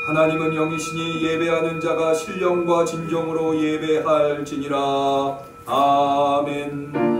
하나님은 영이시니 예배하는 자가 신령과 진정으로 예배할지니라. 아멘.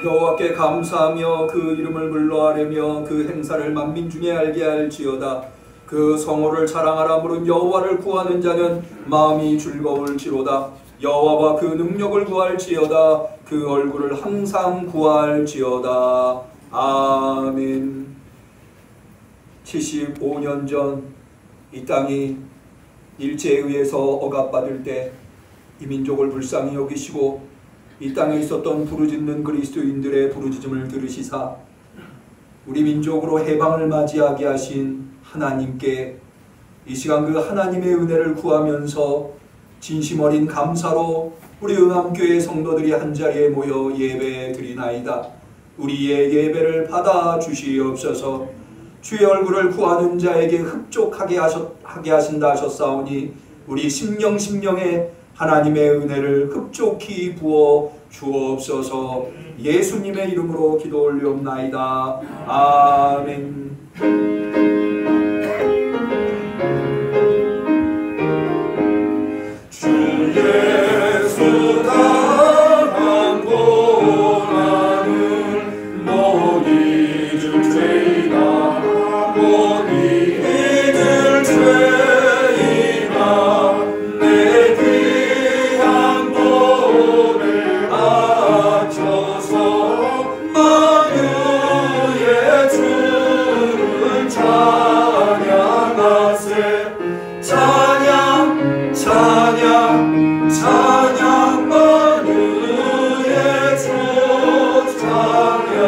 여호와께 감사하며 그 이름을 불러하려며 그 행사를 만민 중에 알게 할지어다. 그 성호를 자랑하라. 무릇 여호와를 구하는 자는 마음이 즐거울지로다. 여호와와 그 능력을 구할지어다. 그 얼굴을 항상 구할지어다. 아멘. 75년 전 이 땅이 일제에 의해서 억압받을 때 이 민족을 불쌍히 여기시고 이 땅에 있었던 부르짖는 그리스도인들의 부르짖음을 들으시사 우리 민족으로 해방을 맞이하게 하신 하나님께 이 시간 그 하나님의 은혜를 구하면서 진심 어린 감사로 우리 응암교회 성도들이 한자리에 모여 예배 드리나이다. 우리의 예배를 받아 주시옵소서. 주의 얼굴을 구하는 자에게 흡족하게 하신다 하셨사오니 우리 심령에 하나님의 은혜를 흡족히 부어 주옵소서. 예수님의 이름으로 기도 올리옵나이다. 아멘. 주 예수 당한 고난을 못 잊을 죄이나 못 잊을 죄이나 내 귀한 몸을 바쳐서 만유의 주를 찬양하세. 찬양 찬양 찬양 만유의 주 찬양.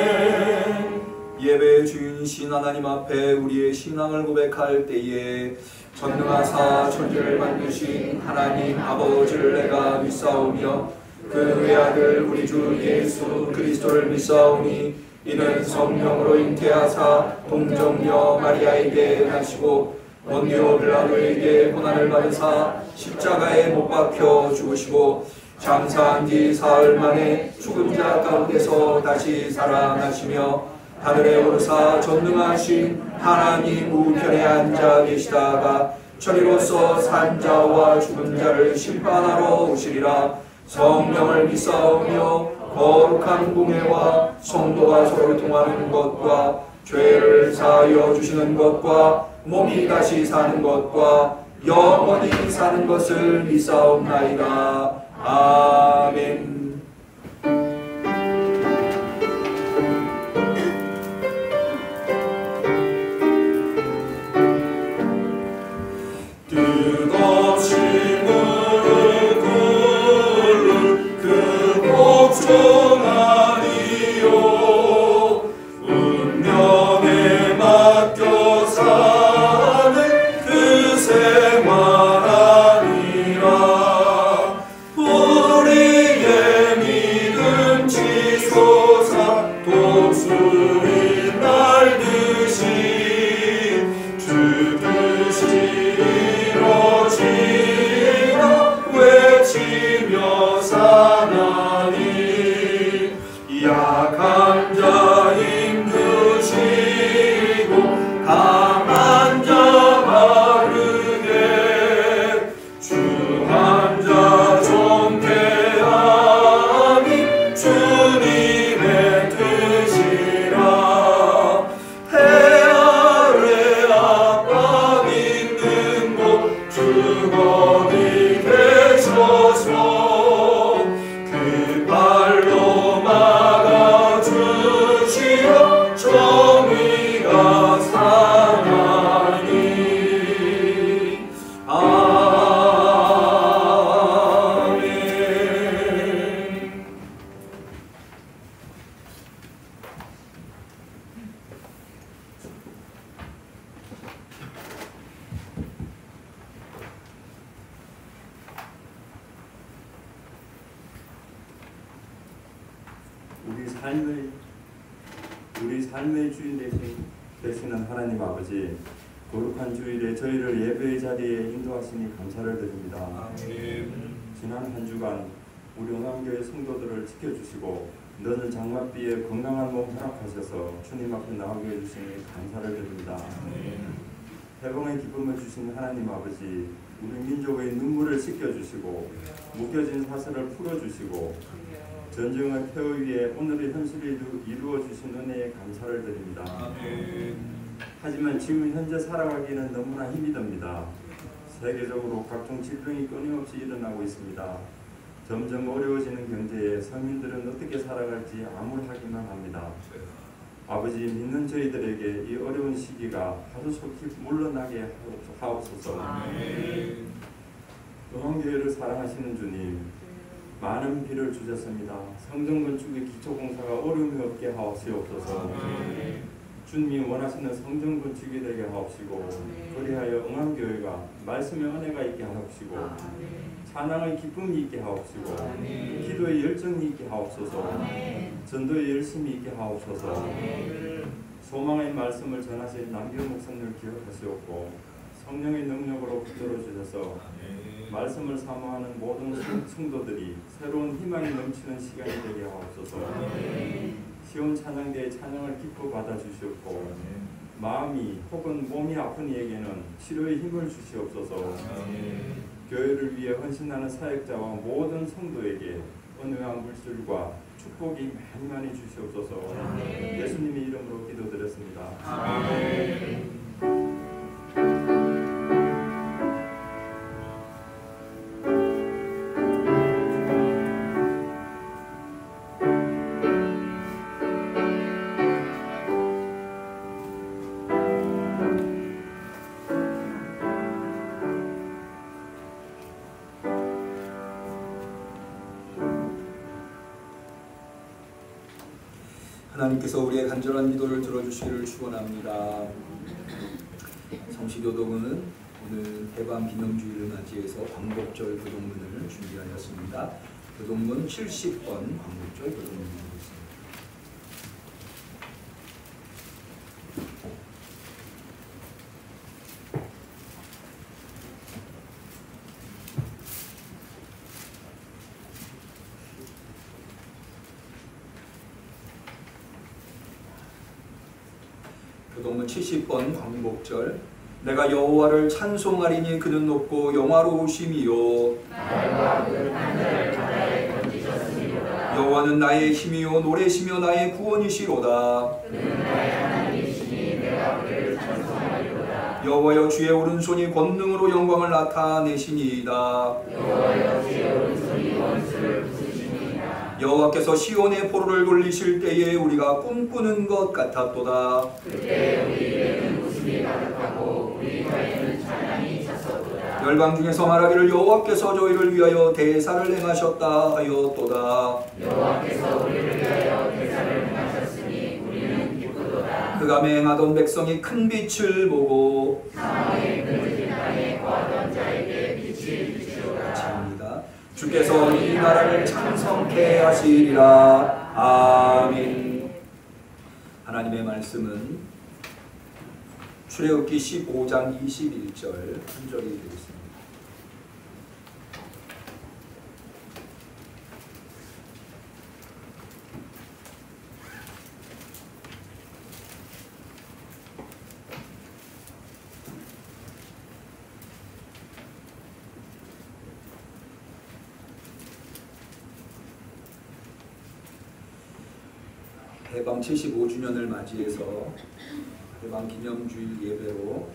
아멘. 예배의 주인이신 하나님 앞에 우리의 신앙을 고백할 때에 전능하사 천지를 만드신 하나님 아버지를 내가 믿사오며 그 외아들 우리 주 예수 그리스도를 믿사오니 이는 성령으로 잉태하사 동정녀 마리아에게 나시고 본디오 빌라도에게 고난을 받으사 십자가에 못 박혀 죽으시고 장사한 지 사흘 만에 죽은 자 가운데서 다시 살아나시며 하늘에 오르사 전능하신 하나님 우편에 앉아 계시다가 천이로서 산 자와 죽은 자를 심판하러 오시리라. 성령을 믿사오며 거룩한 공예와 성도가 서로 통하는 것과 죄를 사하여 주시는 것과 몸이 다시 사는 것과 영원히 사는 것을 믿사옵나이다. 아멘. 뜨겁시 무릎 꿇는 그 복종하리요. 운명에 맡겨 사는 그 생활 아니라 우리의 우리 삶의 주인 되시는 하나님 아버지, 거룩한 주일에 저희를 예배의 자리에 인도하시니 감사를 드립니다. 지난 한 주간 우리 응암교회 성도들을 지켜주시고 너는 장맛비에 건강한 몸 허락하셔서 주님 앞에 나오게 해주시니 감사를 드립니다. 해방의 기쁨을 주신 하나님 아버지, 우리 민족의 눈물을 씻겨주시고 묶여진 사슬을 풀어주시고 전쟁의 폐허 위에 오늘의 현실을 이루어주신 은혜에 감사를 드립니다. 하지만 지금 현재 살아가기는 너무나 힘이 듭니다. 세계적으로 각종 질병이 끊임없이 일어나고 있습니다. 점점 어려워지는 경제에 서민들은 어떻게 살아갈지 암울하기만 합니다. 아버지, 믿는 저희들에게 이 어려운 시기가 하루속히 물러나게 하옵소서. 응암교회를 사랑하시는 주님, 많은 비를 주셨습니다. 성전 건축의 기초공사가 어려움이 없게 하옵시옵소서. 주님이 원하시는 성전 건축이 되게 하옵시고 그리하여 응암교회가 말씀의 은혜가 있게 하옵시고 찬양의 기쁨이 있게 하옵시고 기도의 열정이 있게 하옵소서. 전도의 열심이 있게 하옵소서. 소망의 말씀을 전하신 남규 목사님을 기억하시옵고 성령의 능력으로 붙들어 주셔서 말씀을 사모하는 모든 성도들이 새로운 희망이 넘치는 시간이 되게 하옵소서. 시온 찬양대의 찬양을 기뻐 받아 주시옵고 마음이 혹은 몸이 아픈 이에게는 치료의 힘을 주시옵소서. 교회를 위해 헌신하는 사역자와 모든 성도에게 은혜와 물질과 축복이 많이 주시옵소서. 예수님의 이름으로 기도드렸습니다. 아멘. 하나님께서 우리의 간절한 기도를 들어주시기를 축원합니다. 성시교독은 오늘 해방 기념주의를 맞이해서 광복절 교독문을 준비하였습니다. 교독문 70번 광복절 교독문입니다. 교독문 70번 광복절. 내가 여호와를 찬송하리니 그는 높고 영화로우심이요 여호와는 나의 힘이요 노래시며 나의 구원이시로다. 여호와여 주의 오른손이 권능으로 영광을 나타내시니이다. 여호와께서 시온의 포로를 돌리실 때에 우리가 꿈꾸는 것 같았도다. 그때 우리에게는 웃음이 가득하고 우리 혀에는 찬양이 찼었도다. 열방 중에서 말하기를 여호와께서 저희를 위하여 대사를 행하셨다 하였도다. 여호와께서 우리를 위하여 대사를 행하셨으니 우리는 기쁘도다. 그가 맹하던 백성이 큰 빛을 보고 사망의 그늘진 땅에 거하던 자에게 빛을 비추어라. 참니다. 주께서 이 나라를 창성케 하시리라. 아멘. 하나님의 말씀은 출애굽기 15장 21절 한 절이 되겠습니다. 해방 75주년을 맞이해서 해방 기념주일 예배로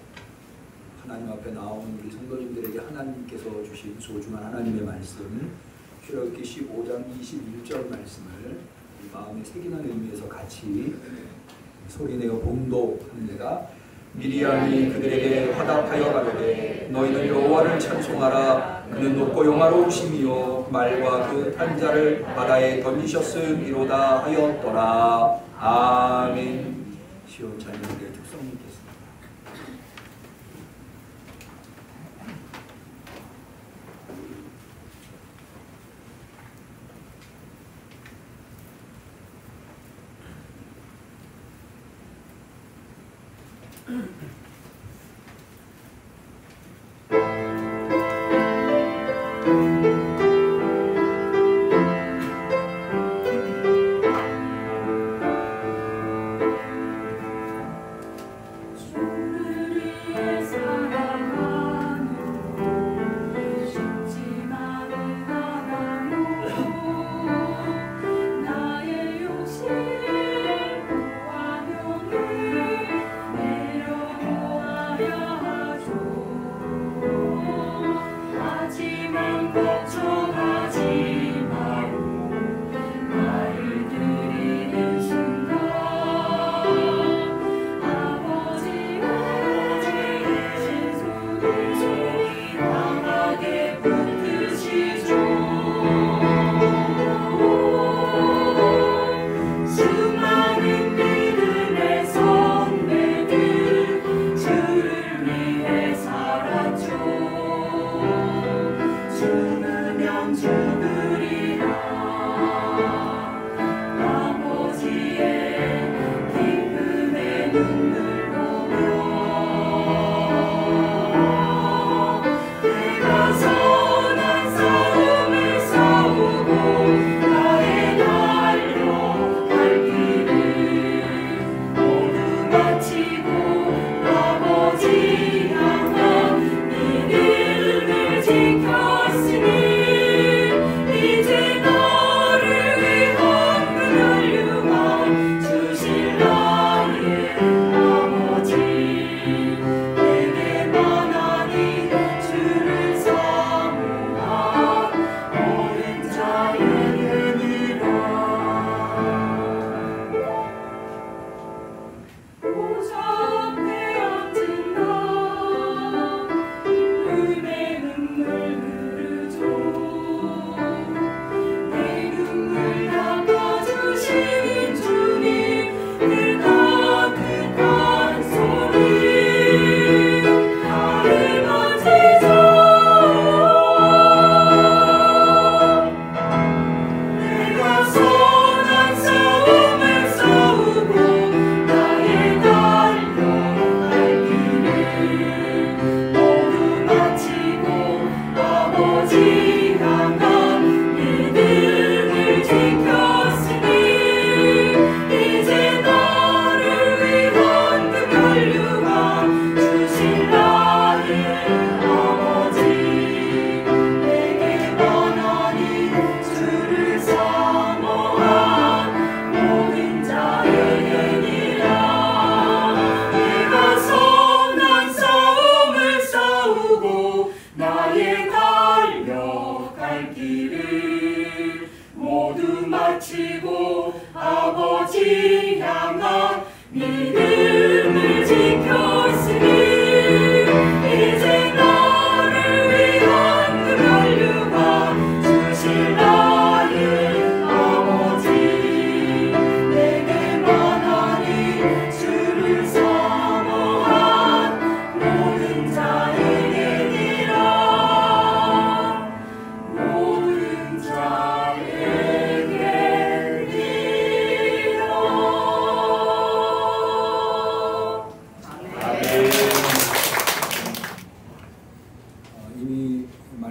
하나님 앞에 나오는 우리 성도님들에게 하나님께서 주신 소중한 하나님의 말씀, 출애굽기 15장 21절 말씀을 마음에 새기는 의미에서 같이 소리내어 봉독합니다. 미리암이 그들에게 화답하여 가로되 너희는 여호와를 찬송하라. 그는 높고 영화로우심이요 말과 그 탄 자를 바다에 던지셨음이로다 하였더라. 아멘. 시온 찬양의 특성 있겠습니다.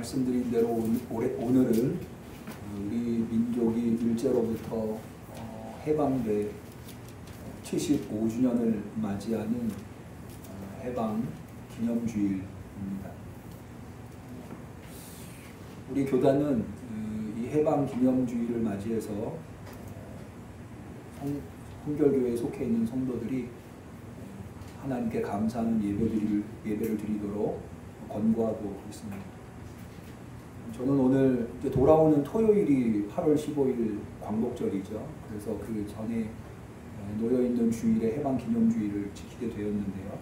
말씀드린 대로 오늘은 우리 민족이 일제로부터 해방돼 75주년을 맞이하는 해방 기념주일입니다. 우리 교단은 이 해방 기념주일을 맞이해서 홍결교회에 속해 있는 성도들이 하나님께 감사하는 예배를 드리도록 권고하고 있습니다. 저는 오늘 이제 돌아오는 토요일이 8월 15일 광복절이죠. 그래서 그 전에 놓여있는 주일에 해방기념주의를 지키게 되었는데요.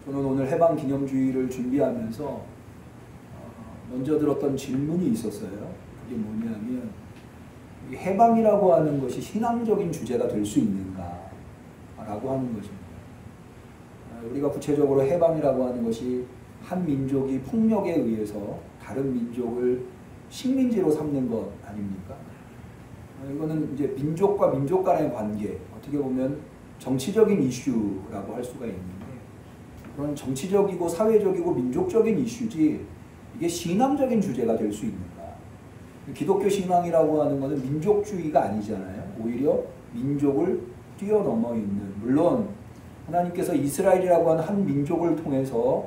저는 오늘 해방기념주의를 준비하면서 먼저 들었던 질문이 있었어요. 그게 뭐냐면 이 해방이라고 하는 것이 신앙적인 주제가 될 수 있는가 라고 하는 것입니다. 우리가 구체적으로 해방이라고 하는 것이 한 민족이 폭력에 의해서 다른 민족을 식민지로 삼는 것 아닙니까? 이거는 이제 민족과 민족 간의 관계, 어떻게 보면 정치적인 이슈라고 할 수가 있는데, 그런 정치적이고 사회적이고 민족적인 이슈지 이게 신앙적인 주제가 될 수 있는가? 기독교 신앙이라고 하는 것은 민족주의가 아니잖아요. 오히려 민족을 뛰어넘어 있는, 물론 하나님께서 이스라엘이라고 하는 한 민족을 통해서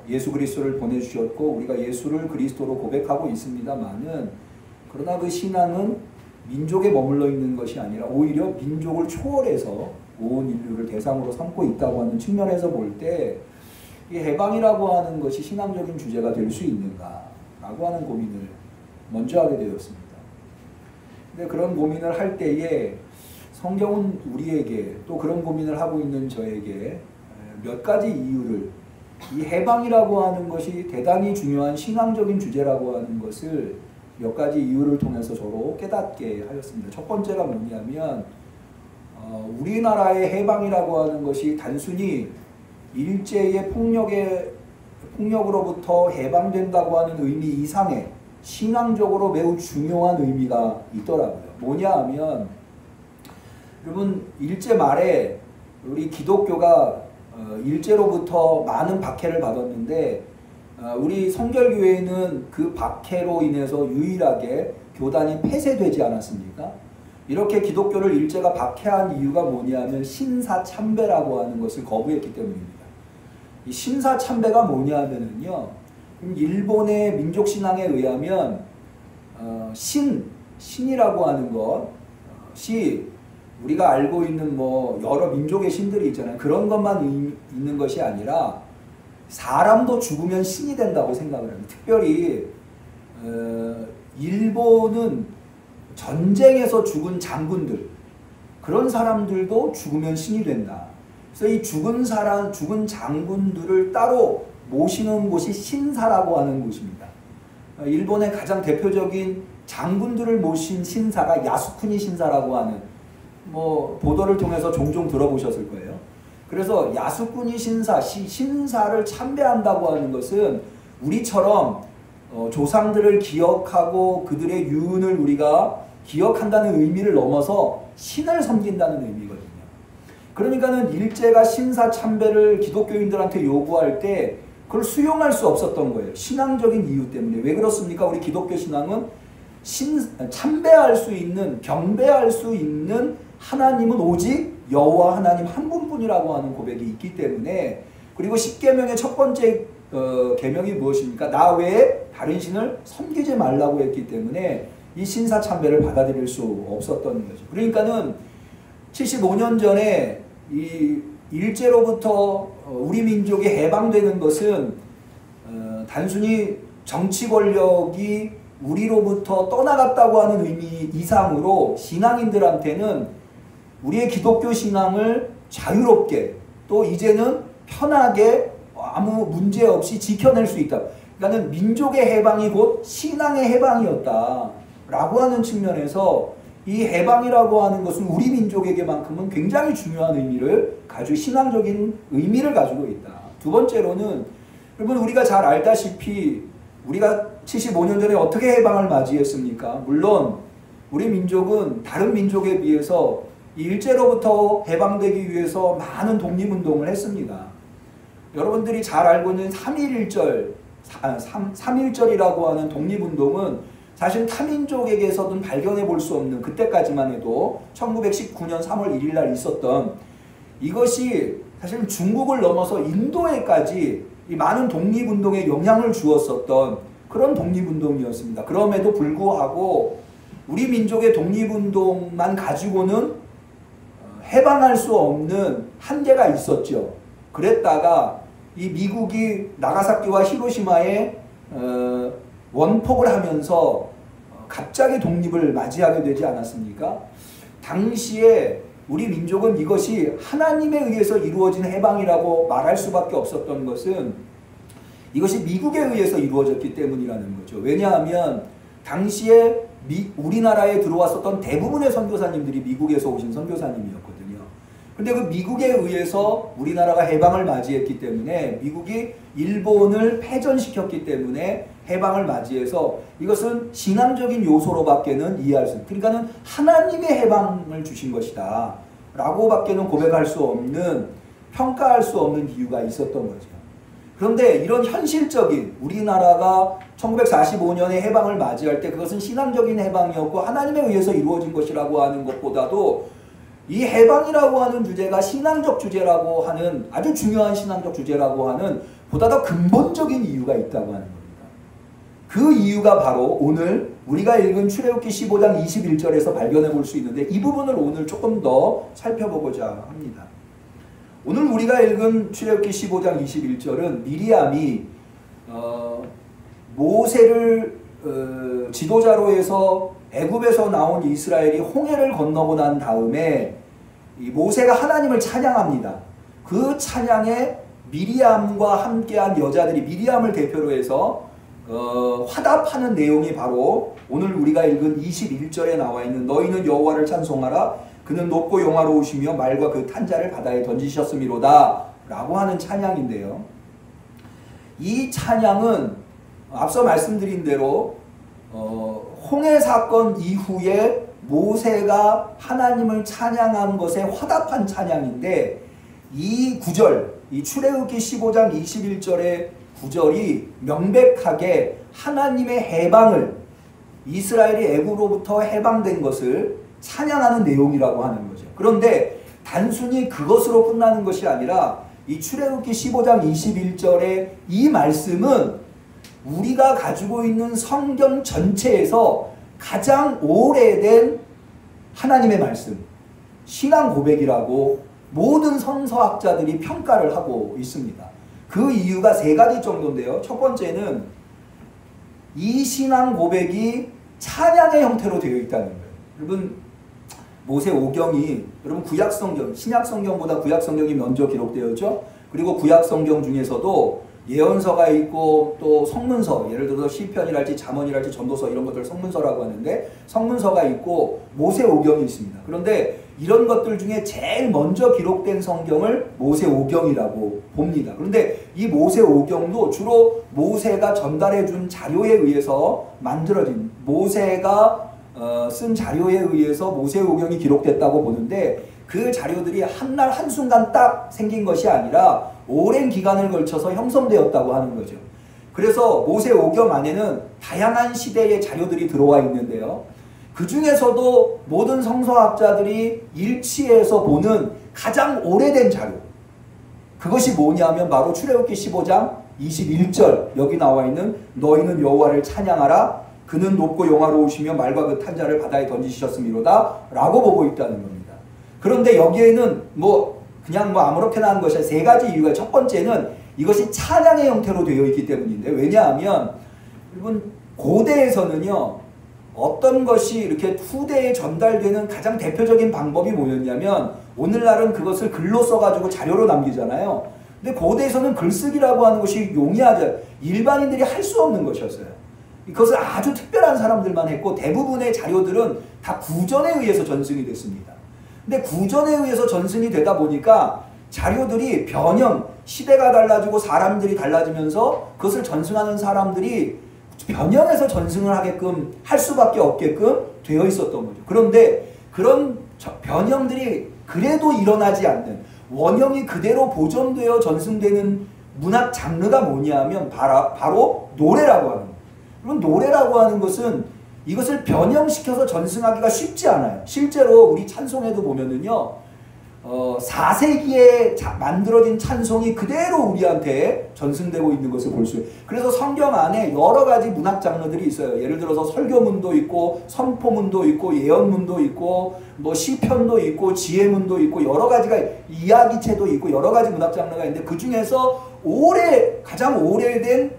예수 그리스도를 보내주셨고 우리가 예수를 그리스도로 고백하고 있습니다만은, 그러나 그 신앙은 민족에 머물러 있는 것이 아니라 오히려 민족을 초월해서 온 인류를 대상으로 삼고 있다고 하는 측면에서 볼 때 이 해방이라고 하는 것이 신앙적인 주제가 될 수 있는가 라고 하는 고민을 먼저 하게 되었습니다. 근데 그런 고민을 할 때에 성경은 우리에게, 또 그런 고민을 하고 있는 저에게 몇 가지 이유를, 이 해방이라고 하는 것이 대단히 중요한 신앙적인 주제라고 하는 것을 몇 가지 이유를 통해서 저로 깨닫게 하였습니다. 첫 번째가 뭐냐면 우리나라의 해방이라고 하는 것이 단순히 일제의 폭력으로부터 해방된다고 하는 의미 이상의 신앙적으로 매우 중요한 의미가 있더라고요. 뭐냐 하면, 여러분, 일제 말에 우리 기독교가 일제로부터 많은 박해를 받았는데 우리 성결교회는 그 박해로 인해서 유일하게 교단이 폐쇄되지 않았습니까? 이렇게 기독교를 일제가 박해한 이유가 뭐냐면 신사참배라고 하는 것을 거부했기 때문입니다. 이 신사참배가 뭐냐면요, 일본의 민족신앙에 의하면 신이라고 하는 것이 우리가 알고 있는 뭐 여러 민족의 신들이 있잖아요. 그런 것만 있는 것이 아니라 사람도 죽으면 신이 된다고 생각을 합니다. 특별히 일본은 전쟁에서 죽은 장군들, 그런 사람들도 죽으면 신이 된다. 그래서 이 죽은 장군들을 따로 모시는 곳이 신사라고 하는 곳입니다. 일본의 가장 대표적인 장군들을 모신 신사가 야스쿠니 신사라고 하는, 뭐 보도를 통해서 종종 들어보셨을 거예요. 그래서 야스쿠니 신사를 참배한다고 하는 것은 우리처럼 조상들을 기억하고 그들의 유운을 우리가 기억한다는 의미를 넘어서 신을 섬긴다는 의미거든요. 그러니까는 일제가 신사 참배를 기독교인들한테 요구할 때 그걸 수용할 수 없었던 거예요. 신앙적인 이유 때문에. 왜 그렇습니까? 우리 기독교 신앙은 참배할 수 있는, 경배할 수 있는 하나님은 오직 여호와 하나님 한 분뿐이라고 하는 고백이 있기 때문에, 그리고 십계명의 첫 번째 계명이 무엇입니까? 나 외에 다른 신을 섬기지 말라고 했기 때문에 이 신사 참배를 받아들일 수 없었던 거죠. 그러니까는 75년 전에 이 일제로부터 우리 민족이 해방되는 것은 단순히 정치 권력이 우리로부터 떠나갔다고 하는 의미 이상으로 신앙인들한테는 우리의 기독교 신앙을 자유롭게, 또 이제는 편하게 아무 문제 없이 지켜낼 수 있다. 그러니까 민족의 해방이 곧 신앙의 해방이었다 라고 하는 측면에서 이 해방이라고 하는 것은 우리 민족에게만큼은 굉장히 중요한 의미를 가지고, 신앙적인 의미를 가지고 있다. 두 번째로는, 여러분 우리가 잘 알다시피 우리가 75년 전에 어떻게 해방을 맞이했습니까? 물론 우리 민족은 다른 민족에 비해서 일제로부터 해방되기 위해서 많은 독립운동을 했습니다. 여러분들이 잘 알고 있는 3.1절이라고 하는 독립운동은 사실 타민족에게서는 발견해 볼 수 없는, 그때까지만 해도 1919년 3월 1일 날 있었던, 이것이 사실 중국을 넘어서 인도에까지 이 많은 독립운동에 영향을 주었었던 그런 독립운동이었습니다. 그럼에도 불구하고 우리 민족의 독립운동만 가지고는 해방할 수 없는 한계가 있었죠. 그랬다가 이 미국이 나가사키와 히로시마에 원폭을 하면서 갑자기 독립을 맞이하게 되지 않았습니까? 당시에 우리 민족은 이것이 하나님에 의해서 이루어진 해방이라고 말할 수밖에 없었던 것은 이것이 미국에 의해서 이루어졌기 때문이라는 거죠. 왜냐하면 당시에 우리나라에 들어왔었던 대부분의 선교사님들이 미국에서 오신 선교사님이었거든요. 근데 그 미국에 의해서 우리나라가 해방을 맞이했기 때문에 미국이 일본을 패전시켰기 때문에 해방을 맞이해서 이것은 신앙적인 요소로밖에는 이해할 수 없는, 그러니까는 하나님의 해방을 주신 것이다 라고밖에는 고백할 수 없는, 평가할 수 없는 이유가 있었던 거죠. 그런데 이런 현실적인 우리나라가 1945년에 해방을 맞이할 때 그것은 신앙적인 해방이었고 하나님에 의해서 이루어진 것이라고 하는 것보다도 이 해방이라고 하는 주제가 신앙적 주제라고 하는, 아주 중요한 신앙적 주제라고 하는 보다 더 근본적인 이유가 있다고 하는 겁니다. 그 이유가 바로 오늘 우리가 읽은 출애굽기 15장 21절에서 발견해 볼 수 있는데, 이 부분을 오늘 조금 더 살펴보고자 합니다. 오늘 우리가 읽은 출애굽기 15장 21절은 미리암이 모세를 지도자로 해서 애굽에서 나온 이스라엘이 홍해를 건너고 난 다음에 이 모세가 하나님을 찬양합니다. 그 찬양에 미리암과 함께한 여자들이 미리암을 대표로 해서 화답하는 내용이 바로 오늘 우리가 읽은 21절에 나와 있는 너희는 여호와를 찬송하라 그는 높고 영화로우시며 말과 그 탄자를 바다에 던지셨음이로다 라고 하는 찬양인데요. 이 찬양은 앞서 말씀드린 대로 홍해 사건 이후에 모세가 하나님을 찬양한 것에 화답한 찬양인데, 이 구절, 이 출애굽기 15장 21절의 구절이 명백하게 하나님의 해방을, 이스라엘이 애굽으로부터 해방된 것을 찬양하는 내용이라고 하는 거죠. 그런데 단순히 그것으로 끝나는 것이 아니라 이 출애굽기 15장 21절의 이 말씀은 우리가 가지고 있는 성경 전체에서 가장 오래된 하나님의 말씀, 신앙 고백이라고 모든 성서학자들이 평가를 하고 있습니다. 그 이유가 세 가지 정도인데요. 첫 번째는 이 신앙 고백이 찬양의 형태로 되어 있다는 거예요. 여러분, 모세오경이, 여러분 구약성경, 신약성경보다 구약성경이 먼저 기록되었죠. 그리고 구약성경 중에서도 예언서가 있고 또 성문서, 예를 들어서 시편이랄지 잠언이랄지 전도서 이런 것들 성문서라고 하는데 성문서가 있고 모세오경이 있습니다. 그런데 이런 것들 중에 제일 먼저 기록된 성경을 모세오경이라고 봅니다. 그런데 이 모세오경도 주로 모세가 전달해 준 자료에 의해서 만들어진, 모세가 쓴 자료에 의해서 모세오경이 기록됐다고 보는데, 그 자료들이 한날 한순간 딱 생긴 것이 아니라 오랜 기간을 걸쳐서 형성되었다고 하는 거죠. 그래서 모세오경 안에는 다양한 시대의 자료들이 들어와 있는데요. 그 중에서도 모든 성서학자들이 일치해서 보는 가장 오래된 자료, 그것이 뭐냐면 바로 출애굽기 15장 21절 여기 나와 있는 너희는 여호와를 찬양하라 그는 높고 영화로우시며 말과 그 탄자를 바다에 던지셨음이로다 라고 보고 있다는 겁니다. 그런데 여기에는 그냥 아무렇게나 한 것이 세 가지 이유가, 첫 번째는 이것이 찬양의 형태로 되어 있기 때문인데, 왜냐하면 여러분 고대에서는요 어떤 것이 이렇게 후대에 전달되는 가장 대표적인 방법이 뭐였냐면, 오늘날은 그것을 글로 써가지고 자료로 남기잖아요. 근데 고대에서는 글쓰기라고 하는 것이 용이하지, 일반인들이 할 수 없는 것이었어요. 그것을 아주 특별한 사람들만 했고 대부분의 자료들은 다 구전에 의해서 전승이 됐습니다. 근데 구전에 의해서 전승이 되다 보니까 자료들이 변형, 시대가 달라지고 사람들이 달라지면서 그것을 전승하는 사람들이 변형해서 전승을 하게끔 할 수밖에 없게끔 되어 있었던 거죠. 그런데 그런 변형들이 그래도 일어나지 않는, 원형이 그대로 보존되어 전승되는 문학 장르가 뭐냐면 바로 노래라고 하는 거예요. 그럼 노래라고 하는 것은 이것을 변형시켜서 전승하기가 쉽지 않아요. 실제로 우리 찬송에도 보면은요, 4세기에 만들어진 찬송이 그대로 우리한테 전승되고 있는 것을 볼 수 있어요. 그래서 성경 안에 여러 가지 문학 장르들이 있어요. 예를 들어서 설교문도 있고 선포문도 있고 예언문도 있고 뭐 시편도 있고 지혜문도 있고 여러 가지가 이야기체도 있고 여러 가지 문학 장르가 있는데 그 중에서 가장 오래된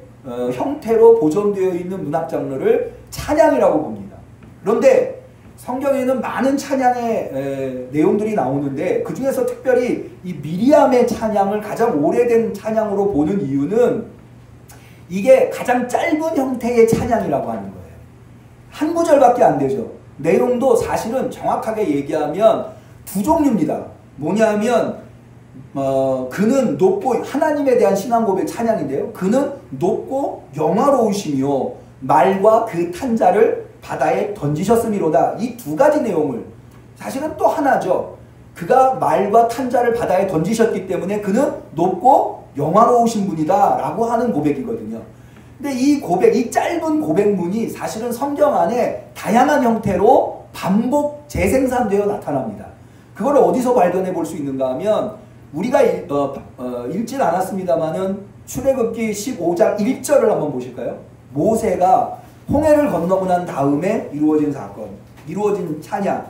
형태로 보존되어 있는 문학 장르를 찬양이라고 봅니다. 그런데 성경에는 많은 찬양의 내용들이 나오는데 그 중에서 특별히 이 미리암의 찬양을 가장 오래된 찬양으로 보는 이유는 이게 가장 짧은 형태의 찬양이라고 하는 거예요. 한 구절밖에 안 되죠. 내용도 사실은 정확하게 얘기하면 두 종류입니다. 뭐냐면 그는 높고 하나님에 대한 신앙 고백 찬양인데요. 그는 높고 영화로우시며 말과 그 탄자를 바다에 던지셨음이로다. 이 두 가지 내용을 사실은 또 하나죠. 그가 말과 탄자를 바다에 던지셨기 때문에 그는 높고 영화로우신 분이다 라고 하는 고백이거든요. 근데 이 고백, 이 짧은 고백문이 사실은 성경 안에 다양한 형태로 반복 재생산되어 나타납니다. 그걸 어디서 발견해 볼 수 있는가 하면 우리가 읽진 않았습니다만은 출애굽기 15장 1절을 한번 보실까요? 모세가 홍해를 건너고 난 다음에 이루어진 사건, 이루어진 찬양,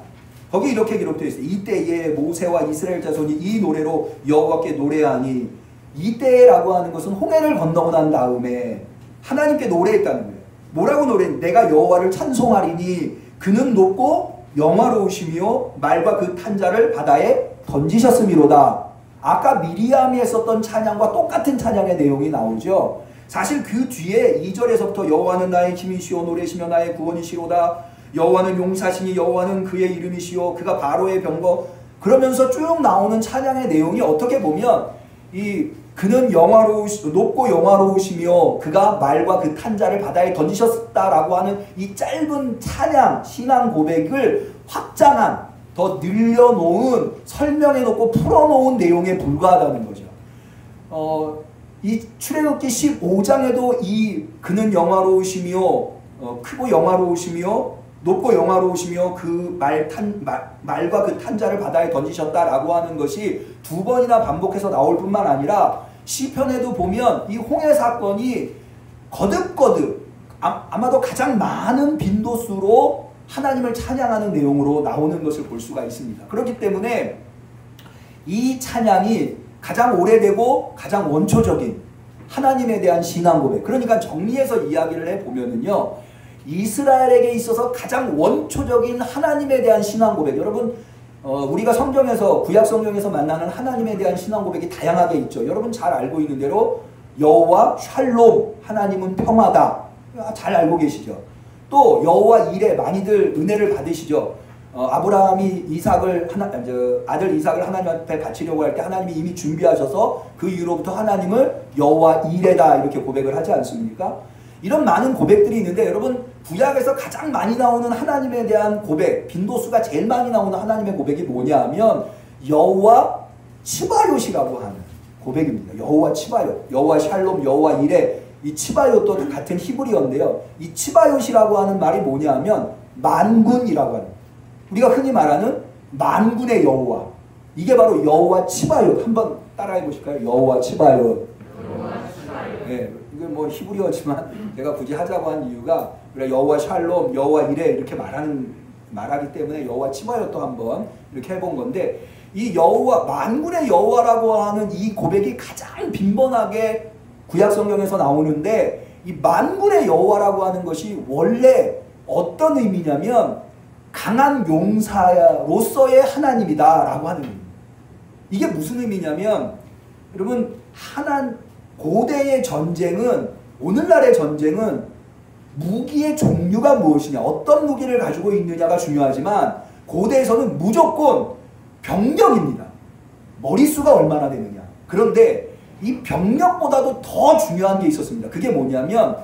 거기 이렇게 기록되어 있어요. 이때에 모세와 이스라엘 자손이 이 노래로 여호와께 노래하니, 이때라고 하는 것은 홍해를 건너고 난 다음에 하나님께 노래했다는 거예요. 뭐라고 노래했니? 내가 여호와를 찬송하리니 그는 높고 영화로우시며 말과 그 탄자를 바다에 던지셨음이로다. 아까 미리암이 했었던 찬양과 똑같은 찬양의 내용이 나오죠. 사실 그 뒤에 2절에서부터 여호와는 나의 힘이시오 노래시며 나의 구원이시로다. 여호와는 용사시니 여호와는 그의 이름이시오 그가 바로의 병거, 그러면서 쭉 나오는 찬양의 내용이 어떻게 보면 그는 높고 영화로우시며 그가 말과 그 탄자를 바다에 던지셨다라고 하는 이 짧은 찬양 신앙 고백을 확장한, 더 늘려놓은, 설명해놓고 풀어놓은 내용에 불과하다는 거죠. 이 출애굽기 15장에도 이 그는 영화로우시며 크고 영화로우시며 높고 영화로우시며 그 말과 그 탄자를 바다에 던지셨다라고 하는 것이 두 번이나 반복해서 나올 뿐만 아니라 시편에도 보면 이 홍해 사건이 거듭거듭 아마도 가장 많은 빈도수로 하나님을 찬양하는 내용으로 나오는 것을 볼 수가 있습니다. 그렇기 때문에 이 찬양이 가장 오래되고 가장 원초적인 하나님에 대한 신앙 고백, 그러니까 정리해서 이야기를 해보면은요, 이스라엘에게 있어서 가장 원초적인 하나님에 대한 신앙 고백, 여러분 우리가 성경에서 구약 성경에서 만나는 하나님에 대한 신앙 고백이 다양하게 있죠. 여러분 잘 알고 있는 대로 여호와 샬롬, 하나님은 평화다, 잘 알고 계시죠. 또 여호와 이레, 많이들 은혜를 받으시죠. 아브라함이 아들 이삭을 하나님 앞에 바치려고 할 때 하나님이 이미 준비하셔서 그 이후로부터 하나님을 여호와 이레다 이렇게 고백을 하지 않습니까? 이런 많은 고백들이 있는데 여러분 구약에서 가장 많이 나오는 하나님에 대한 고백, 빈도수가 제일 많이 나오는 하나님의 고백이 뭐냐 하면 여호와 치바요시라고 하는 고백입니다. 여호와 치바요, 여호와 샬롬, 여호와 이레, 이 치바요도 같은 히브리어인데요. 이 치바요시라고 하는 말이 뭐냐 하면 만군이라고 하는, 우리가 흔히 말하는 만군의 여호와, 이게 바로 여호와 치바요트. 한번 따라해 보실까요? 여호와 치바요트. 네, 이건 뭐 히브리어지만 제가 굳이 하자고 한 이유가 여호와 샬롬, 여호와 이레 이렇게 말하기 때문에 여호와 치바요트 한번 이렇게 해본 건데, 이 여호와, 만군의 여호와라고 하는 이 고백이 가장 빈번하게 구약 성경에서 나오는데, 이 만군의 여호와라고 하는 것이 원래 어떤 의미냐면 강한 용사로서의 하나님이다 라고 하는 의미. 이게 무슨 의미냐면 여러분, 고대의 전쟁은, 오늘날의 전쟁은 무기의 종류가 무엇이냐, 어떤 무기를 가지고 있느냐가 중요하지만 고대에서는 무조건 병력입니다. 머릿수가 얼마나 되느냐. 그런데 이 병력보다도 더 중요한 게 있었습니다. 그게 뭐냐면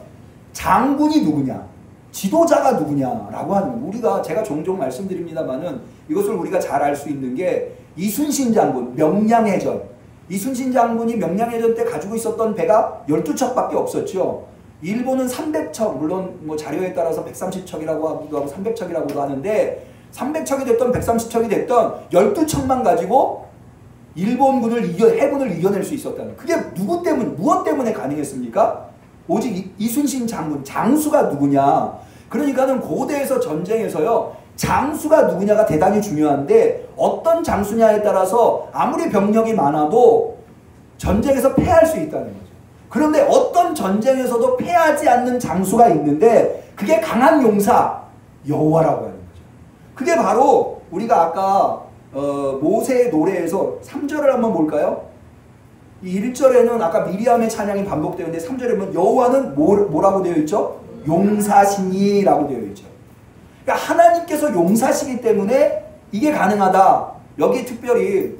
장군이 누구냐, 지도자가 누구냐라고 하는, 제가 종종 말씀드립니다만은 이것을 우리가 잘 알 수 있는 게 이순신 장군 명량해전, 이순신 장군이 명량해전 때 가지고 있었던 배가 12척밖에 없었죠. 일본은 300척, 물론 뭐 자료에 따라서 130척이라고 하기도 하고 300척이라고도 하는데 300척이 됐던 130척이 됐던 12척만 가지고 일본군을 해군을 이겨낼 수 있었다는. 그게 누구 때문에, 무엇 때문에 가능했습니까? 오직 이순신 장군, 장수가 누구냐. 그러니까는 고대에서 전쟁에서요, 장수가 누구냐가 대단히 중요한데, 어떤 장수냐에 따라서 아무리 병력이 많아도 전쟁에서 패할 수 있다는 거죠. 그런데 어떤 전쟁에서도 패하지 않는 장수가 있는데, 그게 강한 용사 여호와라고 하는 거죠. 그게 바로 우리가 아까 모세의 노래에서 3절을 한번 볼까요? 이 1절에는 아까 미리암의 찬양이 반복되는데 3절에 보면 여호와는 뭐라고 되어 있죠? 용사시니라고 되어 있죠. 그러니까 하나님께서 용사시기 때문에 이게 가능하다. 여기 특별히